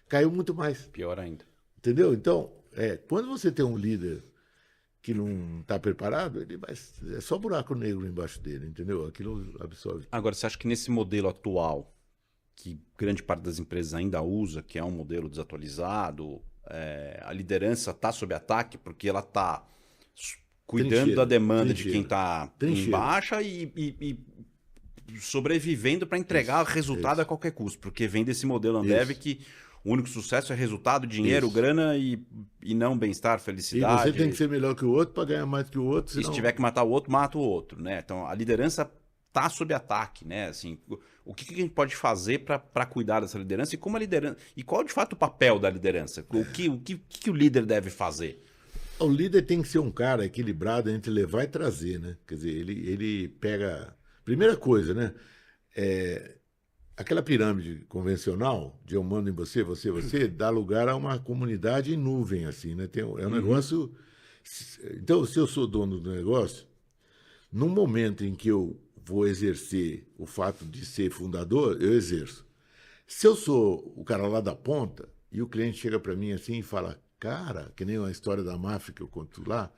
Caiu muito mais. Pior ainda. Entendeu? Então, quando você tem um líder que não está preparado, é só buraco negro embaixo dele, entendeu? Aquilo absorve. Agora, você acha que nesse modelo atual, que grande parte das empresas ainda usa, que é um modelo desatualizado, a liderança está sob ataque porque ela está cuidando da demanda de quem está em baixa e sobrevivendo para entregar resultado a qualquer custo, porque vem desse modelo Ambev que o único sucesso é resultado, dinheiro, grana e não bem-estar, felicidade. E você tem que ser melhor que o outro para ganhar mais que o outro. Senão... E se tiver que matar o outro, mata o outro, né? Então a liderança está sob ataque, né? Assim, o que a gente pode fazer para cuidar dessa liderança e como a liderança e qual de fato o papel da liderança? O que o líder deve fazer? O líder tem que ser um cara equilibrado entre levar e trazer, né? Quer dizer, ele pega... Primeira coisa, né? Aquela pirâmide convencional de eu mando em você, dá lugar a uma comunidade em nuvem, assim, né? É um negócio... Então, se eu sou dono do negócio, no momento em que eu vou exercer o fato de ser fundador, eu exerço. Se eu sou o cara lá da ponta e o cliente chega para mim assim e fala, cara, que nem a história da máfia que eu conto lá,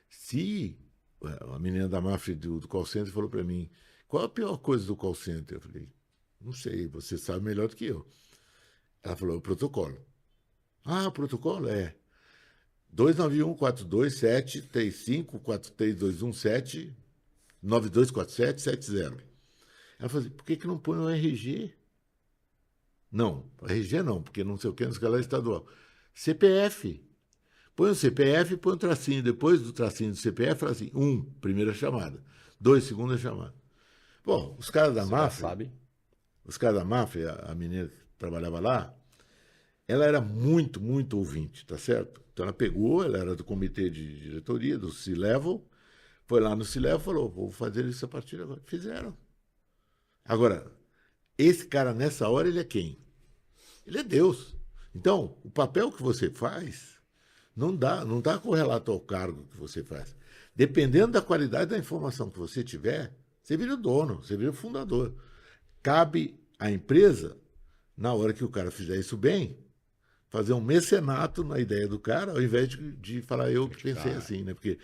se a menina da máfia do call center falou para mim, qual a pior coisa do call center? Eu falei, não sei, você sabe melhor do que eu. Ela falou, o protocolo. Ah, o protocolo? 291-42-735-43217 924770. Ela falou assim, por que não põe o RG? Não, RG não, porque não sei o que, não sei o que lá é estadual. CPF. Põe o CPF e põe o tracinho. Depois do tracinho do CPF, fala assim, 1, primeira chamada. 2, segunda chamada. Bom, os caras da máfia... Os caras da máfia, a menina que trabalhava lá, ela era muito, muito ouvinte, tá certo? Então ela pegou, ela era do comitê de diretoria, do C-Level, foi lá no C-Level e falou, vou fazer isso a partir de agora. Fizeram. Agora, esse cara nessa hora, ele é quem? Ele é Deus. Então, o papel que você faz não dá correlato ao cargo que você faz. Dependendo da qualidade da informação que você tiver, você vira o dono, você vira o fundador. Cabe à empresa, na hora que o cara fizer isso bem, fazer um mecenato na ideia do cara, ao invés de falar eu que pensei assim, né? Porque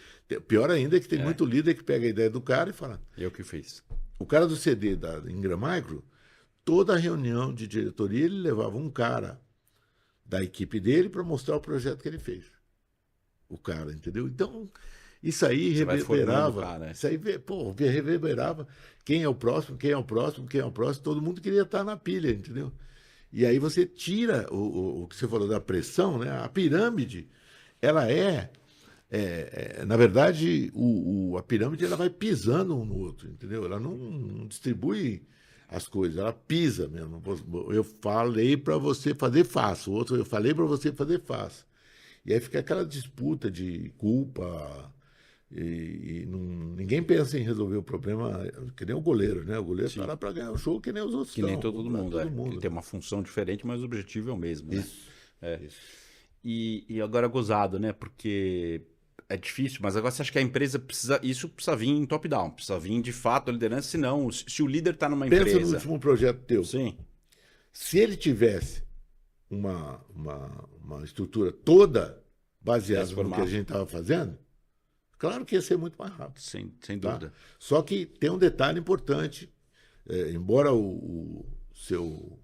pior ainda é que tem muito líder que pega a ideia do cara e fala... Eu que fiz. O cara do CD da Ingram Micro, toda reunião de diretoria, ele levava um cara da equipe dele para mostrar o projeto que ele fez. O cara, entendeu? Então, Isso aí Você vai formando o reverberava. cara, né? Isso aí, pô, reverberava. Quem é o próximo, quem é o próximo, quem é o próximo. Todo mundo queria estar na pilha, entendeu? E aí você tira o que você falou da pressão, né? A pirâmide, ela na verdade, a pirâmide ela vai pisando um no outro, entendeu? Ela não distribui as coisas, ela pisa mesmo. Eu falei para você fazer, faço. O outro, eu falei para você fazer, faço. E aí fica aquela disputa de culpa. Ninguém pensa em resolver o problema que nem o goleiro, né? O goleiro está lá para ganhar o jogo que nem os outros Que nem todo mundo, todo mundo. Ele tem uma função diferente, mas o objetivo é o mesmo, né? Isso. Isso. E agora gozado, né? Porque é difícil, mas agora você acha que a empresa precisa. Isso precisa vir em top-down, precisa vir de fato a liderança, senão, se o líder está numa Pensa empresa. no último projeto teu. Sim. Se ele tivesse uma estrutura toda baseada no que a gente estava fazendo, claro que ia ser muito mais rápido. Sem Tá? dúvida. Só que tem um detalhe importante. Embora o seu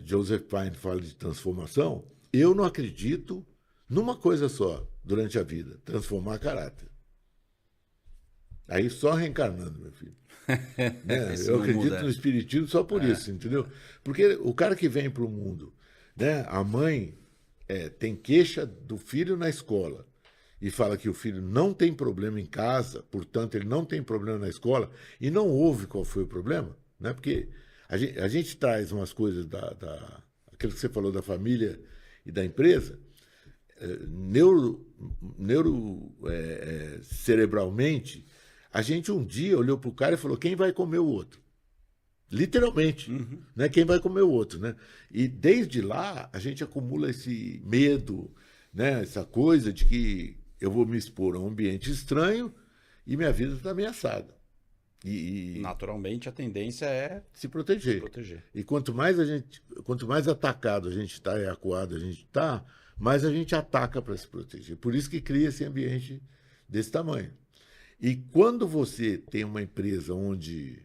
Joseph Pine fale de transformação, eu não acredito numa coisa só durante a vida: transformar caráter. Aí só reencarnando, meu filho. Né? Eu acredito no espiritismo só por isso, entendeu? Porque o cara que vem para o mundo, né? A mãe tem queixa do filho na escola e fala que o filho não tem problema em casa, portanto ele não tem problema na escola, e não ouve qual foi o problema, né? Porque a gente traz umas coisas aquilo que você falou da família e da empresa, cerebralmente, a gente um dia olhou para o cara e falou: quem vai comer o outro? Literalmente, né? Quem vai comer o outro, né? E desde lá a gente acumula esse medo, né? Essa coisa de que eu vou me expor a um ambiente estranho e minha vida está ameaçada. E naturalmente a tendência é se proteger. E quanto mais atacado a gente está e acuado a gente está, mais a gente ataca para se proteger. Por isso que cria esse ambiente desse tamanho. E quando você tem uma empresa onde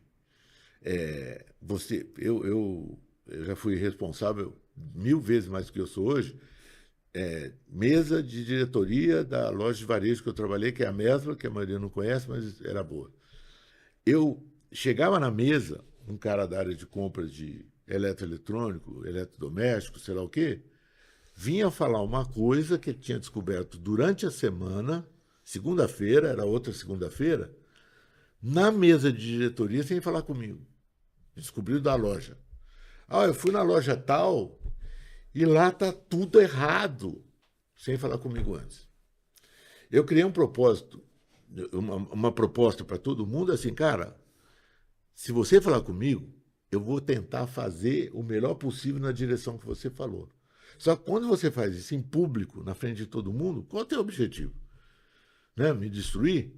eu já fui responsável 1000 vezes mais do que eu sou hoje, mesa de diretoria da loja de varejo que eu trabalhei, que é a Mesbla, que a maioria não conhece, mas era boa. Eu chegava na mesa, um cara da área de compras de eletroeletrônico, eletrodoméstico, sei lá o quê, vinha falar uma coisa que ele tinha descoberto durante a semana, segunda-feira, era outra segunda-feira, na mesa de diretoria, sem falar comigo. Descobriu da loja. Eu fui na loja tal e lá está tudo errado, sem falar comigo antes. Eu criei um propósito, uma proposta para todo mundo, assim, cara, se você falar comigo, eu vou tentar fazer o melhor possível na direção que você falou. Só que quando você faz isso em público, na frente de todo mundo, qual é o teu objetivo? Né? Me destruir?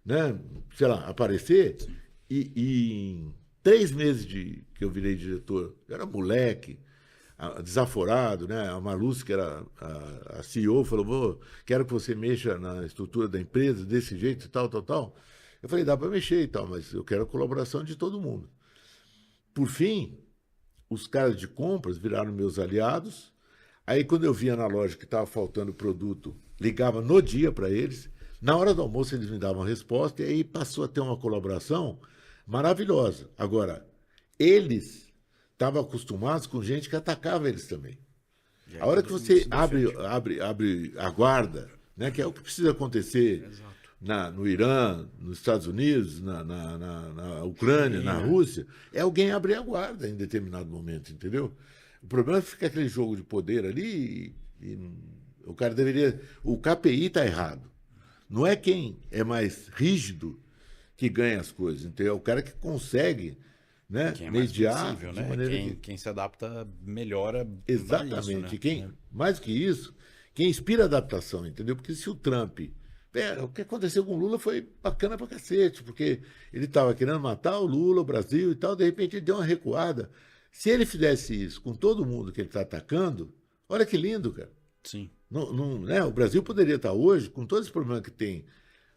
Né? Sei lá, aparecer? E em 3 meses que eu virei diretor, eu era moleque, desaforado, né? A Marluce, que era a CEO, falou: quero que você mexa na estrutura da empresa desse jeito e tal, tal, tal. Eu falei: dá para mexer e tal, mas eu quero a colaboração de todo mundo. Por fim, os caras de compras viraram meus aliados. Aí, quando eu via na loja que estava faltando produto, ligava no dia para eles. Na hora do almoço, eles me davam a resposta, e aí passou a ter uma colaboração maravilhosa. Agora, eles estavam acostumados com gente que atacava eles também. A hora que você abre a guarda, né, que é o que precisa acontecer no Irã, nos Estados Unidos, na Ucrânia, na Rússia, é alguém abrir a guarda em determinado momento, entendeu? O problema é que fica aquele jogo de poder ali e o cara deveria... O KPI está errado. Não é quem é mais rígido que ganha as coisas, entendeu? É o cara que consegue, né, quem é mediar flexível, de né? maneira Quem se adapta melhora. Exatamente. Isso, né? Mais que isso, quem inspira adaptação, entendeu? Porque se o Trump... o que aconteceu com o Lula foi bacana pra cacete, porque ele estava querendo matar o Lula, o Brasil e tal, de repente ele deu uma recuada. Se ele fizesse isso com todo mundo que ele está atacando, olha que lindo, cara. Sim. Né? O Brasil poderia estar hoje, com todos os problemas que tem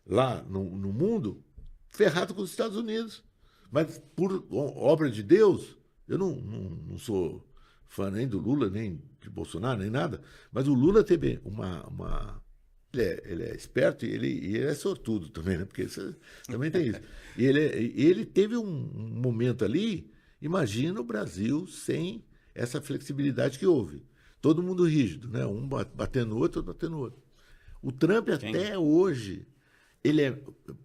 lá no mundo, ferrado com os Estados Unidos. Mas, por obra de Deus, eu não sou fã nem do Lula, nem de Bolsonaro, nem nada, mas o Lula teve uma Ele é esperto e ele é sortudo também, né? Porque isso, também tem isso. E ele teve um momento ali, imagina o Brasil sem essa flexibilidade que houve. Todo mundo rígido, né? Um batendo no outro, outro batendo no outro. O Trump até hoje,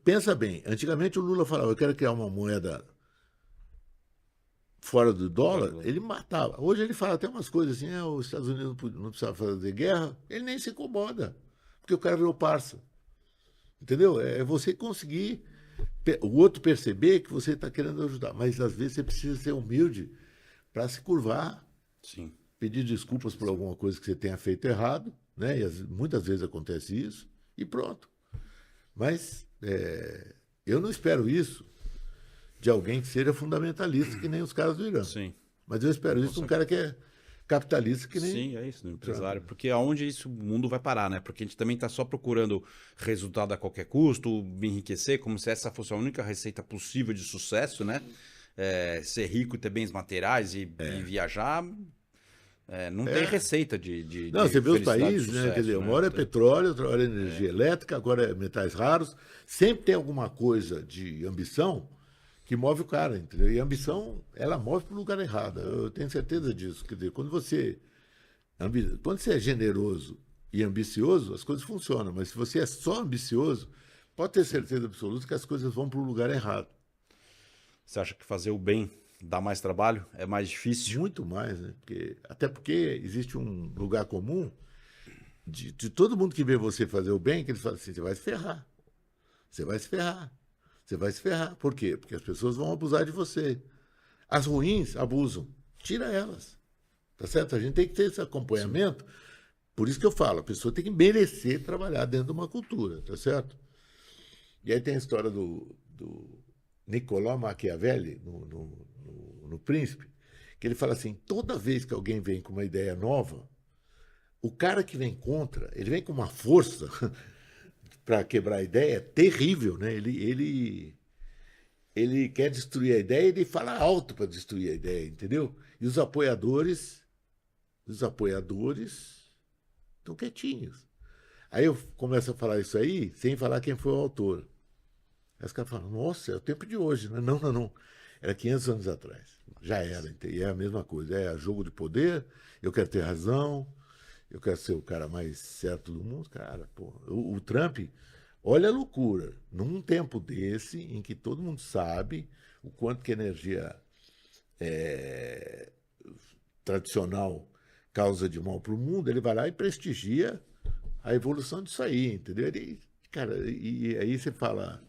pensa bem, antigamente o Lula falava, eu quero criar uma moeda fora do dólar, ele matava. Hoje ele fala até umas coisas assim, os Estados Unidos não precisava fazer guerra, ele nem se incomoda, porque o cara virou parça. Entendeu? É você conseguir o outro perceber que você está querendo ajudar, mas às vezes você precisa ser humilde para se curvar, Sim. pedir desculpas por alguma coisa que você tenha feito errado, né? E muitas vezes acontece isso, e pronto. Mas eu não espero isso de alguém que seja fundamentalista, que nem os caras do Irã. Sim. Mas eu espero isso de um cara que é capitalista, que nem... Sim, é isso, do empresário. Porque aonde isso o mundo vai parar, né? Porque a gente também está só procurando resultado a qualquer custo, me enriquecer, como se essa fosse a única receita possível de sucesso, né? Ser rico e ter bens materiais e viajar... não tem receita de Não, você vê os felicidade, países, sucesso, né? Quer dizer, uma hora é petróleo, outra hora é energia elétrica, agora é metais raros. Sempre tem alguma coisa de ambição que move o cara, entendeu? E a ambição, ela move para o lugar errado. Eu tenho certeza disso. Quer dizer, quando você é generoso e ambicioso, as coisas funcionam. Mas se você é só ambicioso, pode ter certeza absoluta que as coisas vão para o lugar errado. Você acha que fazer o bem dá mais trabalho? É mais difícil? Muito mais, né? Até porque existe um lugar comum de todo mundo que vê você fazer o bem, que eles falam assim, você vai se ferrar. Você vai se ferrar. Você vai se ferrar. Por quê? Porque as pessoas vão abusar de você. As ruins abusam. Tira elas. Tá certo? A gente tem que ter esse acompanhamento. Sim. Por isso que eu falo, a pessoa tem que merecer trabalhar dentro de uma cultura, tá certo? E aí tem a história do Nicolau Machiavelli, no Príncipe, que ele fala assim, toda vez que alguém vem com uma ideia nova, o cara que vem contra, ele vem com uma força para quebrar a ideia terrível, né? Ele quer destruir a ideia e ele fala alto para destruir a ideia, entendeu? E os apoiadores estão quietinhos. Aí eu começo a falar isso aí sem falar quem foi o autor. Aí os caras falam, nossa, é o tempo de hoje, né? Não. Era 500 anos atrás. Já era, e é a mesma coisa. É jogo de poder, eu quero ter razão, eu quero ser o cara mais certo do mundo. Cara, pô, o Trump, olha a loucura. Num tempo desse, em que todo mundo sabe o quanto que a energia tradicional causa de mal para o mundo, ele vai lá e prestigia a evolução disso aí, entendeu? E aí você fala...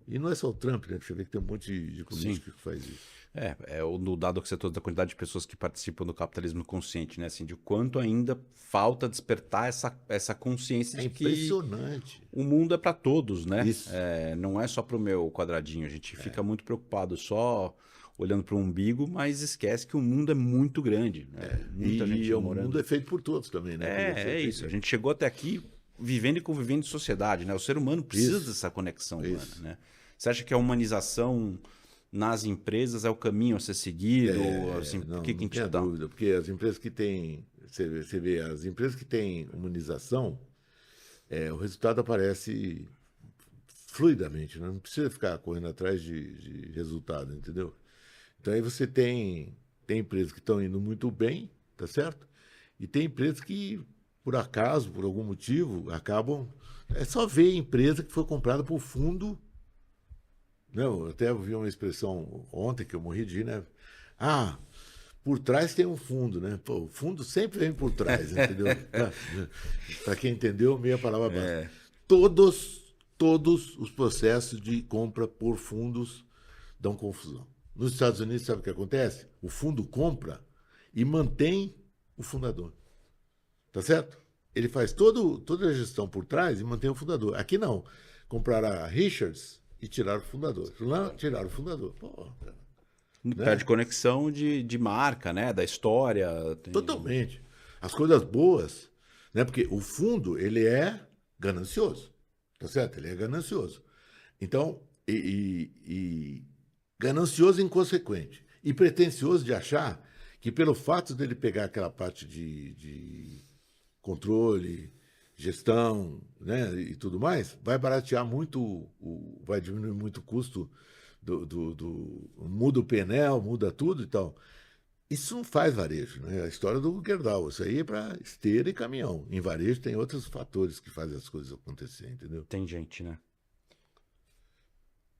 E não é só o Trump, né? Você vê que tem um monte de político que faz isso. O dado que você trouxe da quantidade de pessoas que participam do capitalismo consciente, né? Assim, de quanto ainda falta despertar essa consciência de que o mundo é para todos, né? Não é só para o meu quadradinho. A gente fica muito preocupado só olhando para o umbigo, mas esquece que o mundo é muito grande. Né? Muita gente morando. O mundo é feito por todos também, né? É isso. A gente chegou até aqui vivendo e convivendo em sociedade, né? O ser humano precisa dessa conexão humana, né? Você acha que a humanização nas empresas é o caminho a ser seguido? Não tem dúvida, porque as empresas que têm, você vê, as empresas que têm humanização, o resultado aparece fluidamente, né? Não precisa ficar correndo atrás de resultado, entendeu? Então aí você tem empresas que estão indo muito bem, tá certo? E tem empresas que, por acaso, por algum motivo, acabam... É só ver a empresa que foi comprada por fundo... Não, eu até ouvi uma expressão ontem que eu morri de rir, né? Por trás tem um fundo, né? Pô, o fundo sempre vem por trás, entendeu? Para quem entendeu, meia palavra basta. Todos os processos de compra por fundos dão confusão. Nos Estados Unidos, sabe o que acontece? O fundo compra e mantém o fundador. Tá certo? Ele faz toda a gestão por trás e mantém o fundador. Aqui não. Compraram a Richards e tiraram o fundador. Lá tiraram o fundador. Pô, perde conexão de marca, né? Da história. Totalmente. As coisas boas, né? Porque o fundo, ele é ganancioso. Tá certo? Ele é ganancioso. Então, ganancioso e inconsequente. E pretensioso de achar que pelo fato dele pegar aquela parte de controle, gestão, né, e tudo mais, vai baratear muito, vai diminuir muito o custo muda o painel, muda tudo e tal. Isso não faz varejo, né? A história do Gerdau, isso aí é para esteira e caminhão. Em varejo tem outros fatores que fazem as coisas acontecer, entendeu? Tem gente, né?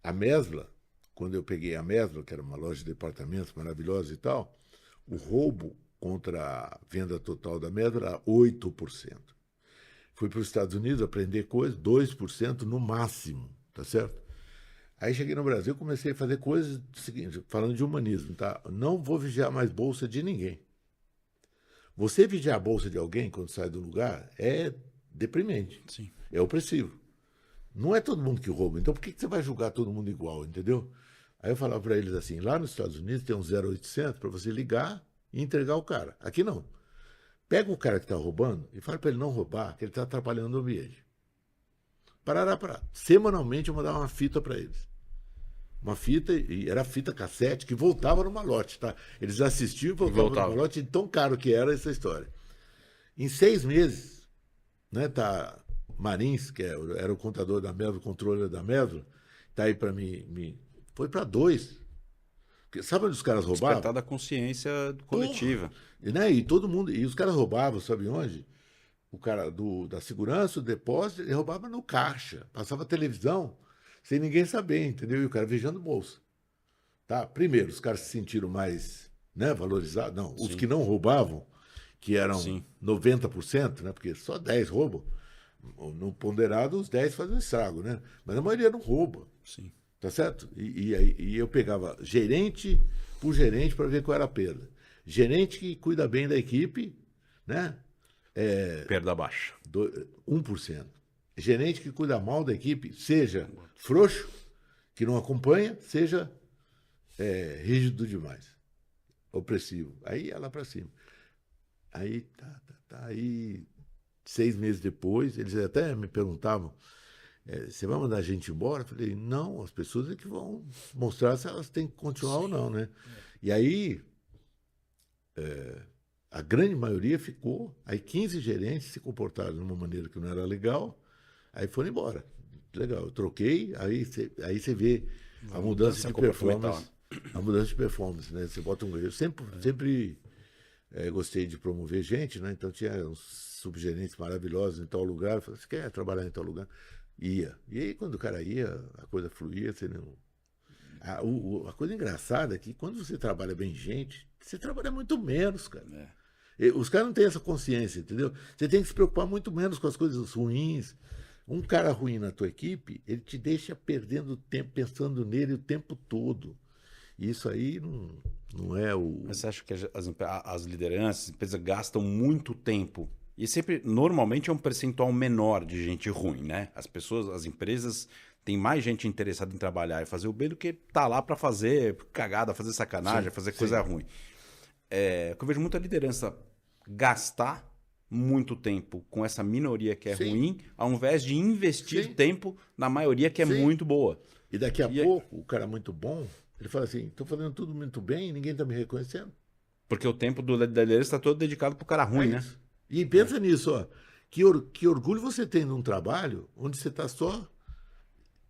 A Mesbla, quando eu peguei a Mesbla, que era uma loja de departamentos maravilhosa e tal, o roubo contra a venda total da Mesbla era 8%. Fui para os Estados Unidos aprender coisas, 2% no máximo, tá certo? Aí cheguei no Brasil, comecei a fazer coisas do seguinte, falando de humanismo, tá? Não vou vigiar mais bolsa de ninguém. Você vigiar a bolsa de alguém quando sai do lugar é deprimente. Sim. É opressivo. Não é todo mundo que rouba, então por que você vai julgar todo mundo igual, entendeu? Aí eu falava para eles assim, lá nos Estados Unidos tem um 0800 para você ligar e entregar o cara. Aqui não. Pega o cara que está roubando e fala para ele não roubar, que ele está atrapalhando o ambiente. Parará. Semanalmente eu mandava uma fita para eles. Uma fita, e era fita cassete, que voltava no malote, tá? Eles assistiam e voltavam no malote, tão caro que era essa história. Em 6 meses, né, tá Marins, que era o contador da Mesbla, o controller da Mesbla, tá aí para mim, foi para 2. Porque, sabe onde os caras roubavam? Despertar da consciência coletiva. Porra, né? E todo mundo, e os caras roubavam, sabe onde? O cara da segurança, do depósito, ele roubava no caixa, passava televisão, sem ninguém saber, entendeu? E o cara vigiando bolsa. Tá? Primeiro, os caras se sentiram mais, né, valorizados. Não, os que não roubavam, que eram 90%, né, porque só 10 roubam. No ponderado, os 10 fazem um estrago, né? Mas a maioria não rouba. Sim. Tá certo? E eu pegava gerente por gerente para ver qual era a perda. Gerente que cuida bem da equipe, né? Perda baixa. 1%. Gerente que cuida mal da equipe, seja frouxo, que não acompanha, seja rígido demais, opressivo. Aí ia lá para cima. Aí, aí 6 meses depois, eles até me perguntavam, você vai mandar a gente embora? Eu falei, não, as pessoas é que vão mostrar se elas têm que continuar ou não, né? E aí, a grande maioria ficou, aí 15 gerentes se comportaram de uma maneira que não era legal, aí foram embora. Legal, eu troquei, aí você vê a mudança de performance. A mudança de performance, né? Você bota eu sempre gostei de promover gente, né? Então tinha uns subgerentes maravilhosos em tal lugar, eu falei, você quer trabalhar em tal lugar? Ia. E aí quando o cara ia, a coisa fluía, você não... A coisa engraçada é que quando você trabalha bem gente, você trabalha muito menos, cara. Os caras não têm essa consciência, entendeu? Você tem que se preocupar muito menos com as coisas ruins. Um cara ruim na tua equipe, ele te deixa perdendo tempo pensando nele o tempo todo. E isso aí não é o... Mas você acha que as lideranças, as empresas gastam muito tempo? E sempre, normalmente, é um percentual menor de gente ruim, né? As empresas têm mais gente interessada em trabalhar e fazer o bem do que tá lá para fazer cagada, fazer sacanagem, fazer coisa ruim. Eu vejo muita liderança gastar muito tempo com essa minoria que é ruim, ao invés de investir tempo na maioria que é muito boa. E daqui a pouco, o cara muito bom, ele fala assim, estou fazendo tudo muito bem e ninguém está me reconhecendo. Porque o tempo da liderança está todo dedicado para o cara ruim, né? E pensa nisso, ó. Que orgulho você tem num trabalho onde você está só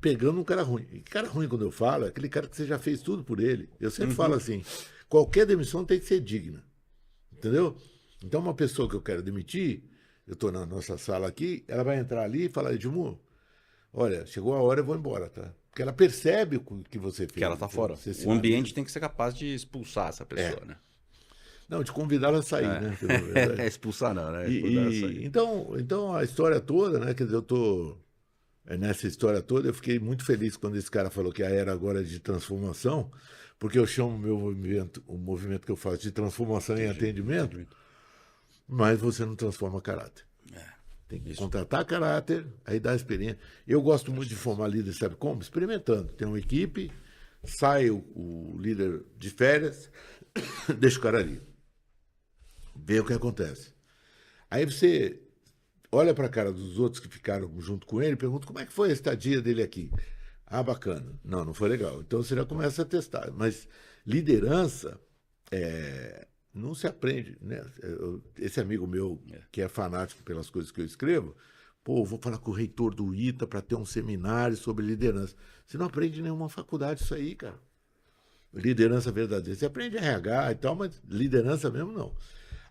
pegando um cara ruim. E cara ruim, quando eu falo, é aquele cara que você já fez tudo por ele. Eu sempre falo assim, qualquer demissão tem que ser digna. Entendeu? Então, uma pessoa que eu quero demitir, eu estou na nossa sala aqui, ela vai entrar ali e falar, Edmundo, olha, chegou a hora, eu vou embora, tá? Porque ela percebe o que você fez. Que ela está fora. O ambiente tem que ser capaz de expulsar essa pessoa, né? Não, de convidar ela a sair, né? Expulsar não, né? Então, a história toda, né? Quer dizer, eu tô... Nessa história toda, eu fiquei muito feliz quando esse cara falou que a era agora é de transformação, porque eu chamo o movimento que eu faço de transformação em atendimento, mas você não transforma caráter. Tem que contratar caráter, aí dá experiência. Eu gosto muito de formar líder, sabe como? Experimentando. Tem uma equipe, sai o líder de férias, deixa o cara ali. Vê o que acontece. Aí você olha para a cara dos outros que ficaram junto com ele e pergunta como é que foi a estadia dele aqui. Ah, bacana. Não foi legal. Então você já começa a testar. Mas liderança não se aprende, né? Esse amigo meu, que é fanático pelas coisas que eu escrevo, Pô, vou falar com o reitor do ITA para ter um seminário sobre liderança. Você não aprende em nenhuma faculdade isso aí, cara. Liderança verdadeira. Você aprende RH e tal, mas liderança mesmo não.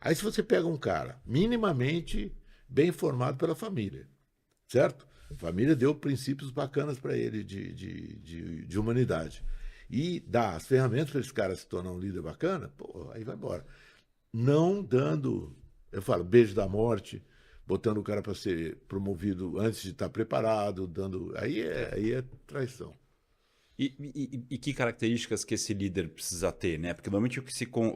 Aí se você pega um cara minimamente bem formado pela família, certo? A família deu princípios bacanas para ele de humanidade. E dá as ferramentas para esse cara se tornar um líder bacana, pô, aí vai embora. Não dando, eu falo, beijo da morte, botando o cara para ser promovido antes de estar preparado, dando. Aí é traição. E que características que esse líder precisa ter, né? Porque normalmente o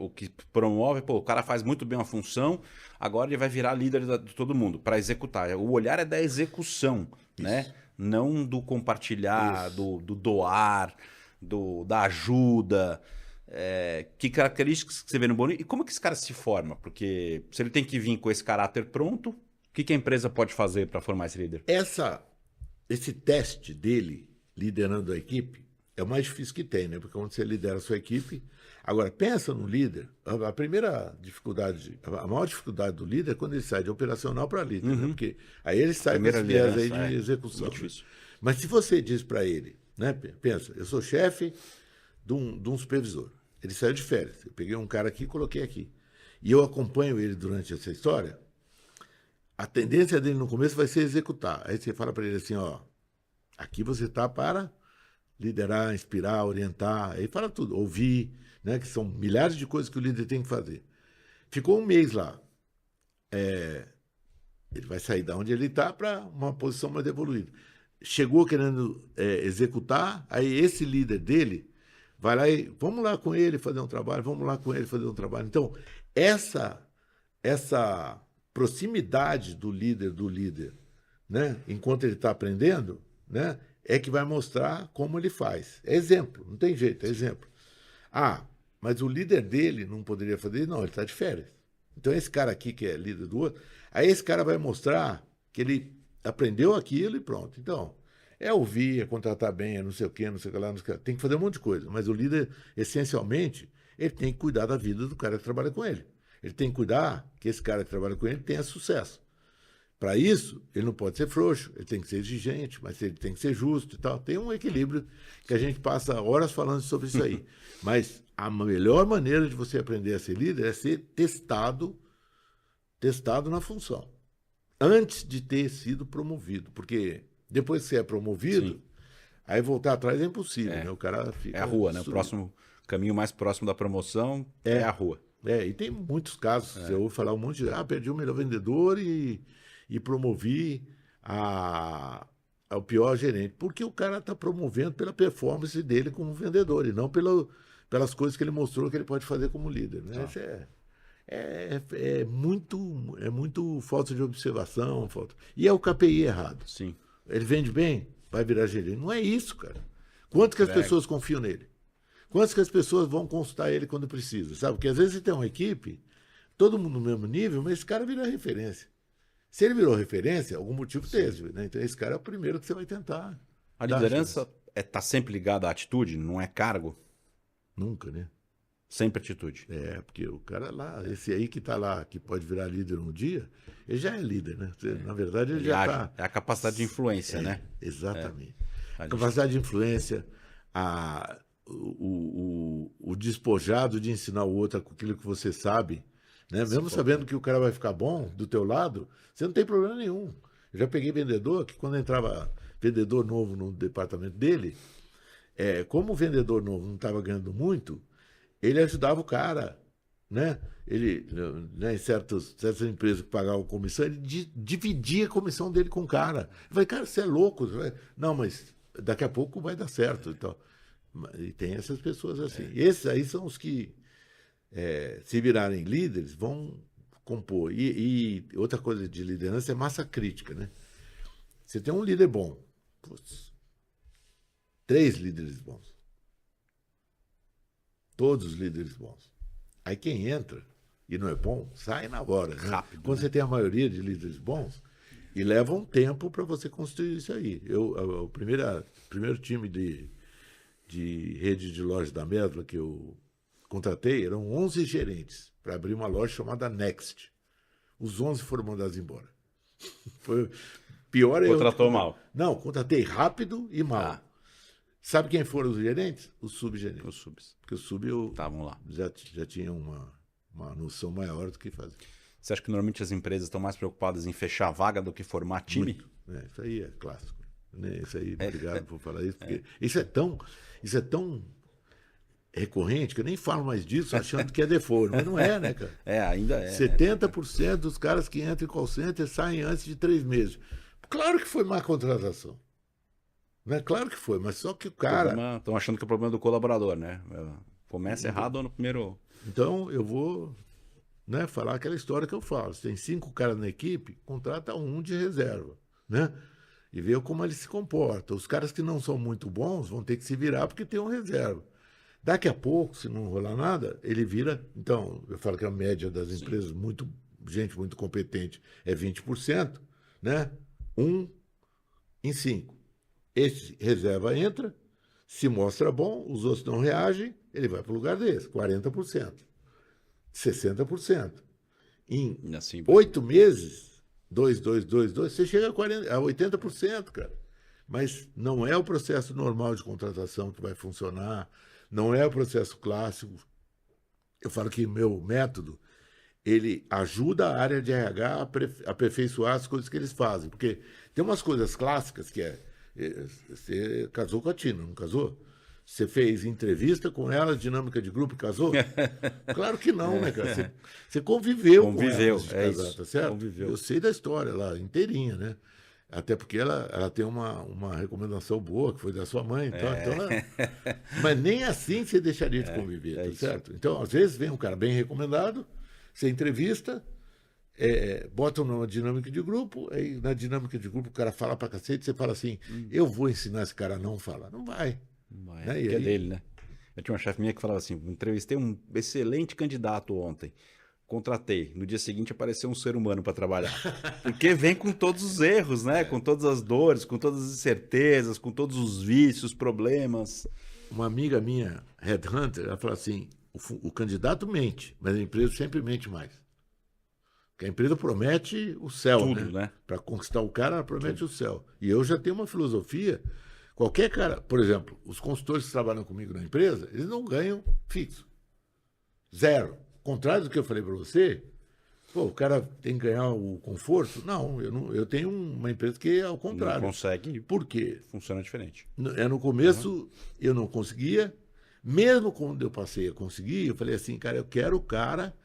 que promove, pô, o cara faz muito bem uma função, agora ele vai virar líder de todo mundo para executar. O olhar é da execução, né? Não do compartilhar, do doar, da ajuda. Que características que você vê no Boninho? E como que esse cara se forma? Porque se ele tem que vir com esse caráter pronto, o que a empresa pode fazer para formar esse líder? Esse teste dele, liderando a equipe, é o mais difícil que tem, né? Porque quando você lidera a sua equipe. Agora, pensa no líder. A primeira dificuldade, a maior dificuldade do líder é quando ele sai de operacional para líder, né? Porque aí ele sai desse viés aí de execução. Né? Mas se você diz para ele, né? Pensa, eu sou chefe de um supervisor. Ele saiu de férias. Eu peguei um cara aqui e coloquei aqui. E eu acompanho ele durante essa história. A tendência dele no começo vai ser executar. Aí você fala para ele assim, ó, aqui você está para liderar, inspirar, orientar, aí fala tudo, ouvir, né, que são milhares de coisas que o líder tem que fazer. Ficou um mês lá. Ele vai sair da onde ele está para uma posição mais evoluída. Chegou querendo executar, aí esse líder dele vai lá e vamos lá com ele fazer um trabalho, vamos lá com ele fazer um trabalho. Então, essa proximidade do líder, né, enquanto ele está aprendendo, né, é que vai mostrar como ele faz. É exemplo, não tem jeito, é exemplo. Ah, mas o líder dele não poderia fazer? Não, ele está de férias. Então esse cara aqui, que é líder do outro, aí esse cara vai mostrar que ele aprendeu aquilo e pronto. Então, é ouvir, é contratar bem, é não sei o quê, não sei o que lá, não sei o que. Tem que fazer um monte de coisa. Mas o líder, essencialmente, ele tem que cuidar da vida do cara que trabalha com ele. Ele tem que cuidar que esse cara que trabalha com ele tenha sucesso. Para isso, ele não pode ser frouxo, ele tem que ser exigente, mas ele tem que ser justo e tal. Tem um equilíbrio que a gente passa horas falando sobre isso aí. Mas a melhor maneira de você aprender a ser líder é ser testado na função, antes de ter sido promovido. Porque depois que você é promovido, Sim. aí voltar atrás é impossível. Né? O cara fica. É a rua, né? O próximo caminho mais próximo da promoção é a rua. E tem muitos casos, você ouve falar um monte de perdi o melhor vendedor e promovi ao pior gerente. Porque o cara está promovendo pela performance dele como vendedor e não pelas coisas que ele mostrou que ele pode fazer como líder. Né? Isso é muito falta de observação. E é o KPI errado. Sim. Ele vende bem, vai virar gerente. Não é isso, cara. Quanto que as pessoas confiam nele? Quantas que as pessoas vão consultar ele quando precisa? Sabe? Porque às vezes você tem uma equipe, todo mundo no mesmo nível, mas esse cara vira referência. Se ele virou referência, algum motivo teve. Né? Então esse cara é o primeiro que você vai tentar. A liderança está sempre ligada à atitude, não é cargo? Nunca, né? Sempre atitude. Porque o cara lá, esse aí que está lá, que pode virar líder um dia, ele já é líder, né? Na verdade, ele já está. É a capacidade de influência, né? Exatamente. A capacidade de influência, o despojado de ensinar o outro aquilo que você sabe, né? Mesmo sabendo que o cara vai ficar bom do teu lado, você não tem problema nenhum. Eu já peguei vendedor que quando entrava vendedor novo no departamento dele, como o vendedor novo não estava ganhando muito, ele ajudava o cara, né? Ele, né, em certas empresas que pagavam comissão, ele dividia a comissão dele com o cara. Eu falei, cara, você é louco. Não, mas daqui a pouco vai dar certo. Então, e tem essas pessoas assim. Esses aí são os que, se virarem líderes, vão compor. E outra coisa de liderança é massa crítica, né? Você tem um líder bom. Putz, 3 líderes bons. Todos os líderes bons. Aí quem entra e não é bom, sai na hora. Né? Rápido. Quando você tem a maioria de líderes bons, e leva um tempo para você construir isso aí. O primeiro time de rede de lojas da Medla que eu contratei eram 11 gerentes para abrir uma loja chamada Next. Os 11 foram mandados embora. pior erro. Contratou mal. Não, contratei rápido e mal. Ah. Sabe quem foram os gerentes? Os subgerentes. Os subs. Porque o sub eu Estavam lá. já tinha uma noção maior do que fazer. Você acha que normalmente as empresas estão mais preocupadas em fechar a vaga do que formar time? Muito. Isso aí é clássico. Né? Isso aí, obrigado por falar isso, porque isso é tão recorrente que eu nem falo mais disso achando que é default, mas não é, né, cara? Ainda é. 70% dos caras que entram em call center saem antes de 3 meses. Claro que foi má contratação. Né? Claro que foi, mas só que o cara... Estão achando que o problema é do colaborador, né? Começa errado no primeiro... Então, eu vou falar aquela história que eu falo. Se tem 5 caras na equipe, contrata um de reserva, né? E vê como ele se comporta. Os caras que não são muito bons vão ter que se virar porque tem um reserva. Daqui a pouco, se não rolar nada, ele vira... Então, eu falo que a média das empresas, gente muito competente, é 20%, né? 1 em 5. Esse reserva entra, se mostra bom, os outros não reagem, ele vai para o lugar desse, 40%, 60%. Em 8 meses, 2, você chega a 80%, cara. Mas não é o processo normal de contratação que vai funcionar, não é o processo clássico. Eu falo que o meu método, ele ajuda a área de RH a aperfeiçoar as coisas que eles fazem. Porque tem umas coisas clássicas que você casou com a Tina, não casou? Você fez entrevista com ela, dinâmica de grupo e casou? Claro que não, né, cara? Você conviveu com ela antes de casar, tá certo? Conviveu. Eu sei da história lá, inteirinha, né? Até porque ela tem uma recomendação boa, que foi da sua mãe. Então, mas nem assim você deixaria de conviver, tá certo? Então, às vezes, vem um cara bem recomendado, você entrevista, bota numa dinâmica de grupo, aí na dinâmica de grupo o cara fala pra cacete, você fala assim, eu vou ensinar esse cara a não falar. Não vai. Né? Que é dele, né? Eu tinha uma chefe minha que falava assim, entrevistei um excelente candidato ontem, contratei, no dia seguinte apareceu um ser humano para trabalhar. Porque vem com todos os erros, né? Com todas as dores, com todas as incertezas, com todos os vícios, problemas. Uma amiga minha, headhunter, ela fala assim, o candidato mente, mas a empresa sempre mente mais. Porque a empresa promete o céu, tudo, né? Para conquistar o cara, ela promete o céu. E eu já tenho uma filosofia. Qualquer cara, por exemplo, os consultores que trabalham comigo na empresa, eles não ganham fixo. 0. Ao contrário do que eu falei para você, o cara tem que ganhar o conforto. Não, eu tenho uma empresa que é ao contrário. Não consegue. Por quê? Funciona diferente. No começo eu não conseguia. Mesmo quando eu passei a conseguir, eu falei assim, cara, eu quero o cara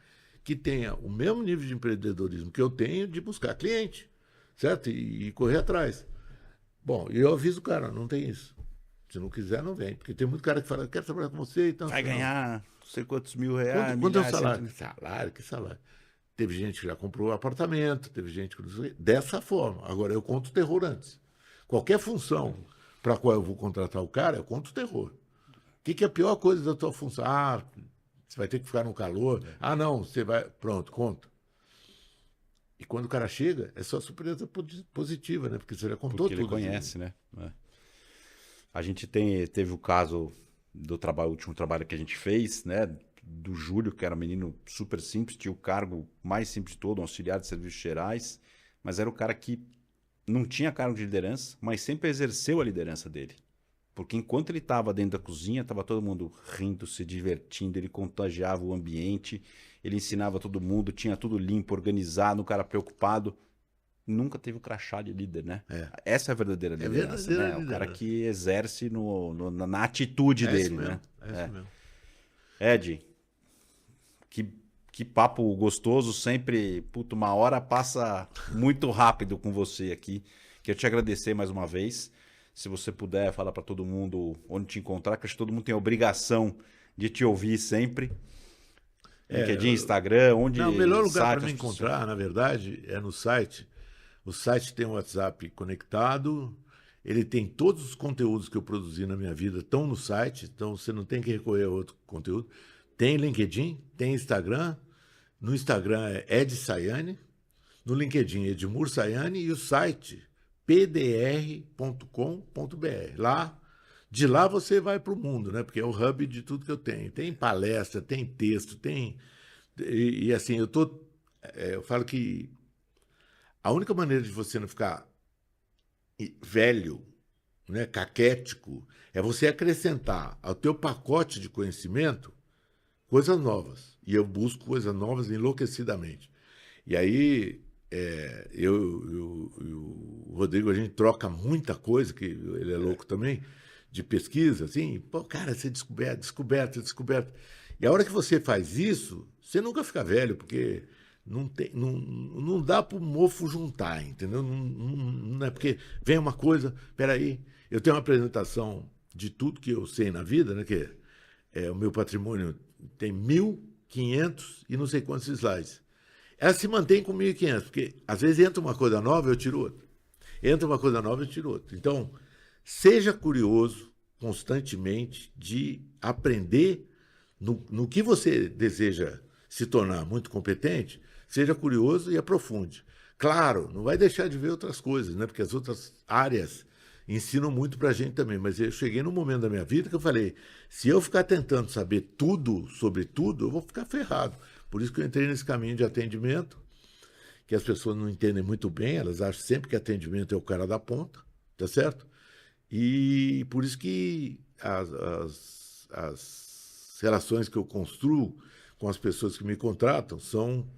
que tenha o mesmo nível de empreendedorismo que eu tenho de buscar cliente, certo? E correr atrás. Bom, e eu aviso o cara, não tem isso. Se não quiser, não vem. Porque tem muito cara que fala, quero trabalhar com você. Então, vai ganhar não sei quantos mil reais. Quanto é o salário? Salário, que salário? Teve gente que já comprou apartamento, teve gente que... Dessa forma. Agora, eu conto o terror antes. Qualquer função para a qual eu vou contratar o cara, eu conto o terror. O que é a pior coisa da tua função? Ah, você vai ter que ficar no calor. Ah, não, você vai... Pronto, conta. E quando o cara chega, é só surpresa positiva, né? Porque você já contou tudo. Porque ele conhece, né? A gente teve o caso do último trabalho que a gente fez, né? Do Júlio, que era um menino super simples, tinha o cargo mais simples de todo, um auxiliar de serviços gerais, mas era o cara que não tinha cargo de liderança, mas sempre exerceu a liderança dele. Porque enquanto ele estava dentro da cozinha, estava todo mundo rindo, se divertindo, ele contagiava o ambiente, ele ensinava todo mundo, tinha tudo limpo, organizado, um cara preocupado. Nunca teve o crachá de líder, né? Essa é a verdadeira liderança, né? O cara que exerce na atitude dele, mesmo, né? É isso mesmo. Ed, que papo gostoso, sempre, puto, uma hora passa muito rápido com você aqui. Quero te agradecer mais uma vez. Se você puder, falar para todo mundo onde te encontrar, que acho que todo mundo tem a obrigação de te ouvir sempre. LinkedIn, Instagram, onde... Não, o melhor lugar para me encontrar, na verdade, é no site. O site tem um WhatsApp conectado, ele tem todos os conteúdos que eu produzi na minha vida, estão no site, então você não tem que recorrer a outro conteúdo. Tem LinkedIn, tem Instagram. No Instagram é Ed Sayane, no LinkedIn Edmur Sayane e o site pdr.com.br. De lá você vai para o mundo, né? Porque é o hub de tudo que eu tenho. Tem palestra, tem texto, tem... E assim, eu falo que a única maneira de você não ficar velho, né, caquético, é você acrescentar ao teu pacote de conhecimento coisas novas. E eu busco coisas novas enlouquecidamente. E aí, eu e o Rodrigo, a gente troca muita coisa, que ele é louco também, de pesquisa, assim, pô, cara, você descoberta. E a hora que você faz isso, você nunca fica velho, porque não dá para o mofo juntar, entendeu? Não é porque vem uma coisa, peraí, eu tenho uma apresentação de tudo que eu sei na vida, né, que o meu patrimônio tem 1.500 e não sei quantos slides. Ela se mantém com 1.500, porque às vezes entra uma coisa nova, eu tiro outra. Entra uma coisa nova, eu tiro outra. Então, seja curioso constantemente de aprender no que você deseja se tornar muito competente, seja curioso e aprofunde. Claro, não vai deixar de ver outras coisas, né? Porque as outras áreas ensinam muito para a gente também. Mas eu cheguei num momento da minha vida que eu falei, se eu ficar tentando saber tudo sobre tudo, eu vou ficar ferrado. Por isso que eu entrei nesse caminho de atendimento, que as pessoas não entendem muito bem, elas acham sempre que atendimento é o cara da ponta, tá certo? E por isso que as relações que eu construo com as pessoas que me contratam são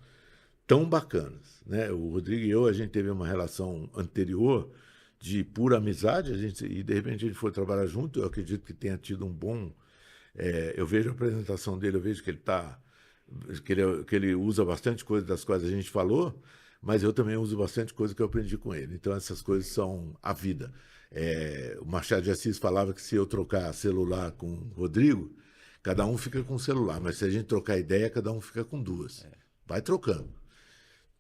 tão bacanas, né? O Rodrigo e eu, a gente teve uma relação anterior de pura amizade, e de repente a gente foi trabalhar junto, eu acredito que tenha tido um bom... eu vejo a apresentação dele, eu vejo que que ele usa bastante coisa das quais a gente falou, mas eu também uso bastante coisa que eu aprendi com ele. Então essas coisas são a vida. O Machado de Assis falava que se eu trocar celular com o Rodrigo, cada um fica com um celular, mas se a gente trocar ideia, cada um fica com duas. Vai trocando.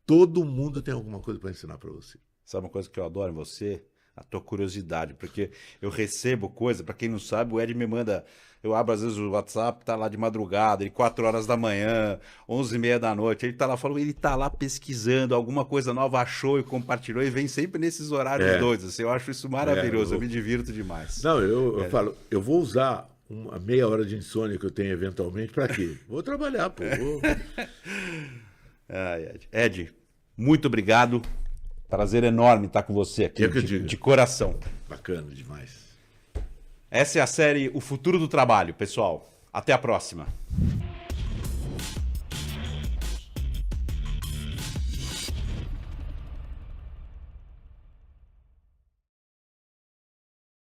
Todo mundo tem alguma coisa para ensinar para você. Sabe uma coisa que eu adoro em você? A tua curiosidade, porque eu recebo coisa, para quem não sabe, o Ed me manda, eu abro às vezes o WhatsApp, tá lá de madrugada, 4 horas da manhã, 11h30 da noite, ele tá lá falando, ele tá lá pesquisando, alguma coisa nova achou e compartilhou, e vem sempre nesses horários doidos, assim, eu acho isso maravilhoso, eu me divirto demais. Não, eu falo, eu vou usar uma meia hora de insônia que eu tenho eventualmente, para quê? Vou trabalhar, pô. Ed, muito obrigado. Prazer enorme estar com você aqui, de coração. Bacana demais. Essa é a série O Futuro do Trabalho, pessoal. Até a próxima.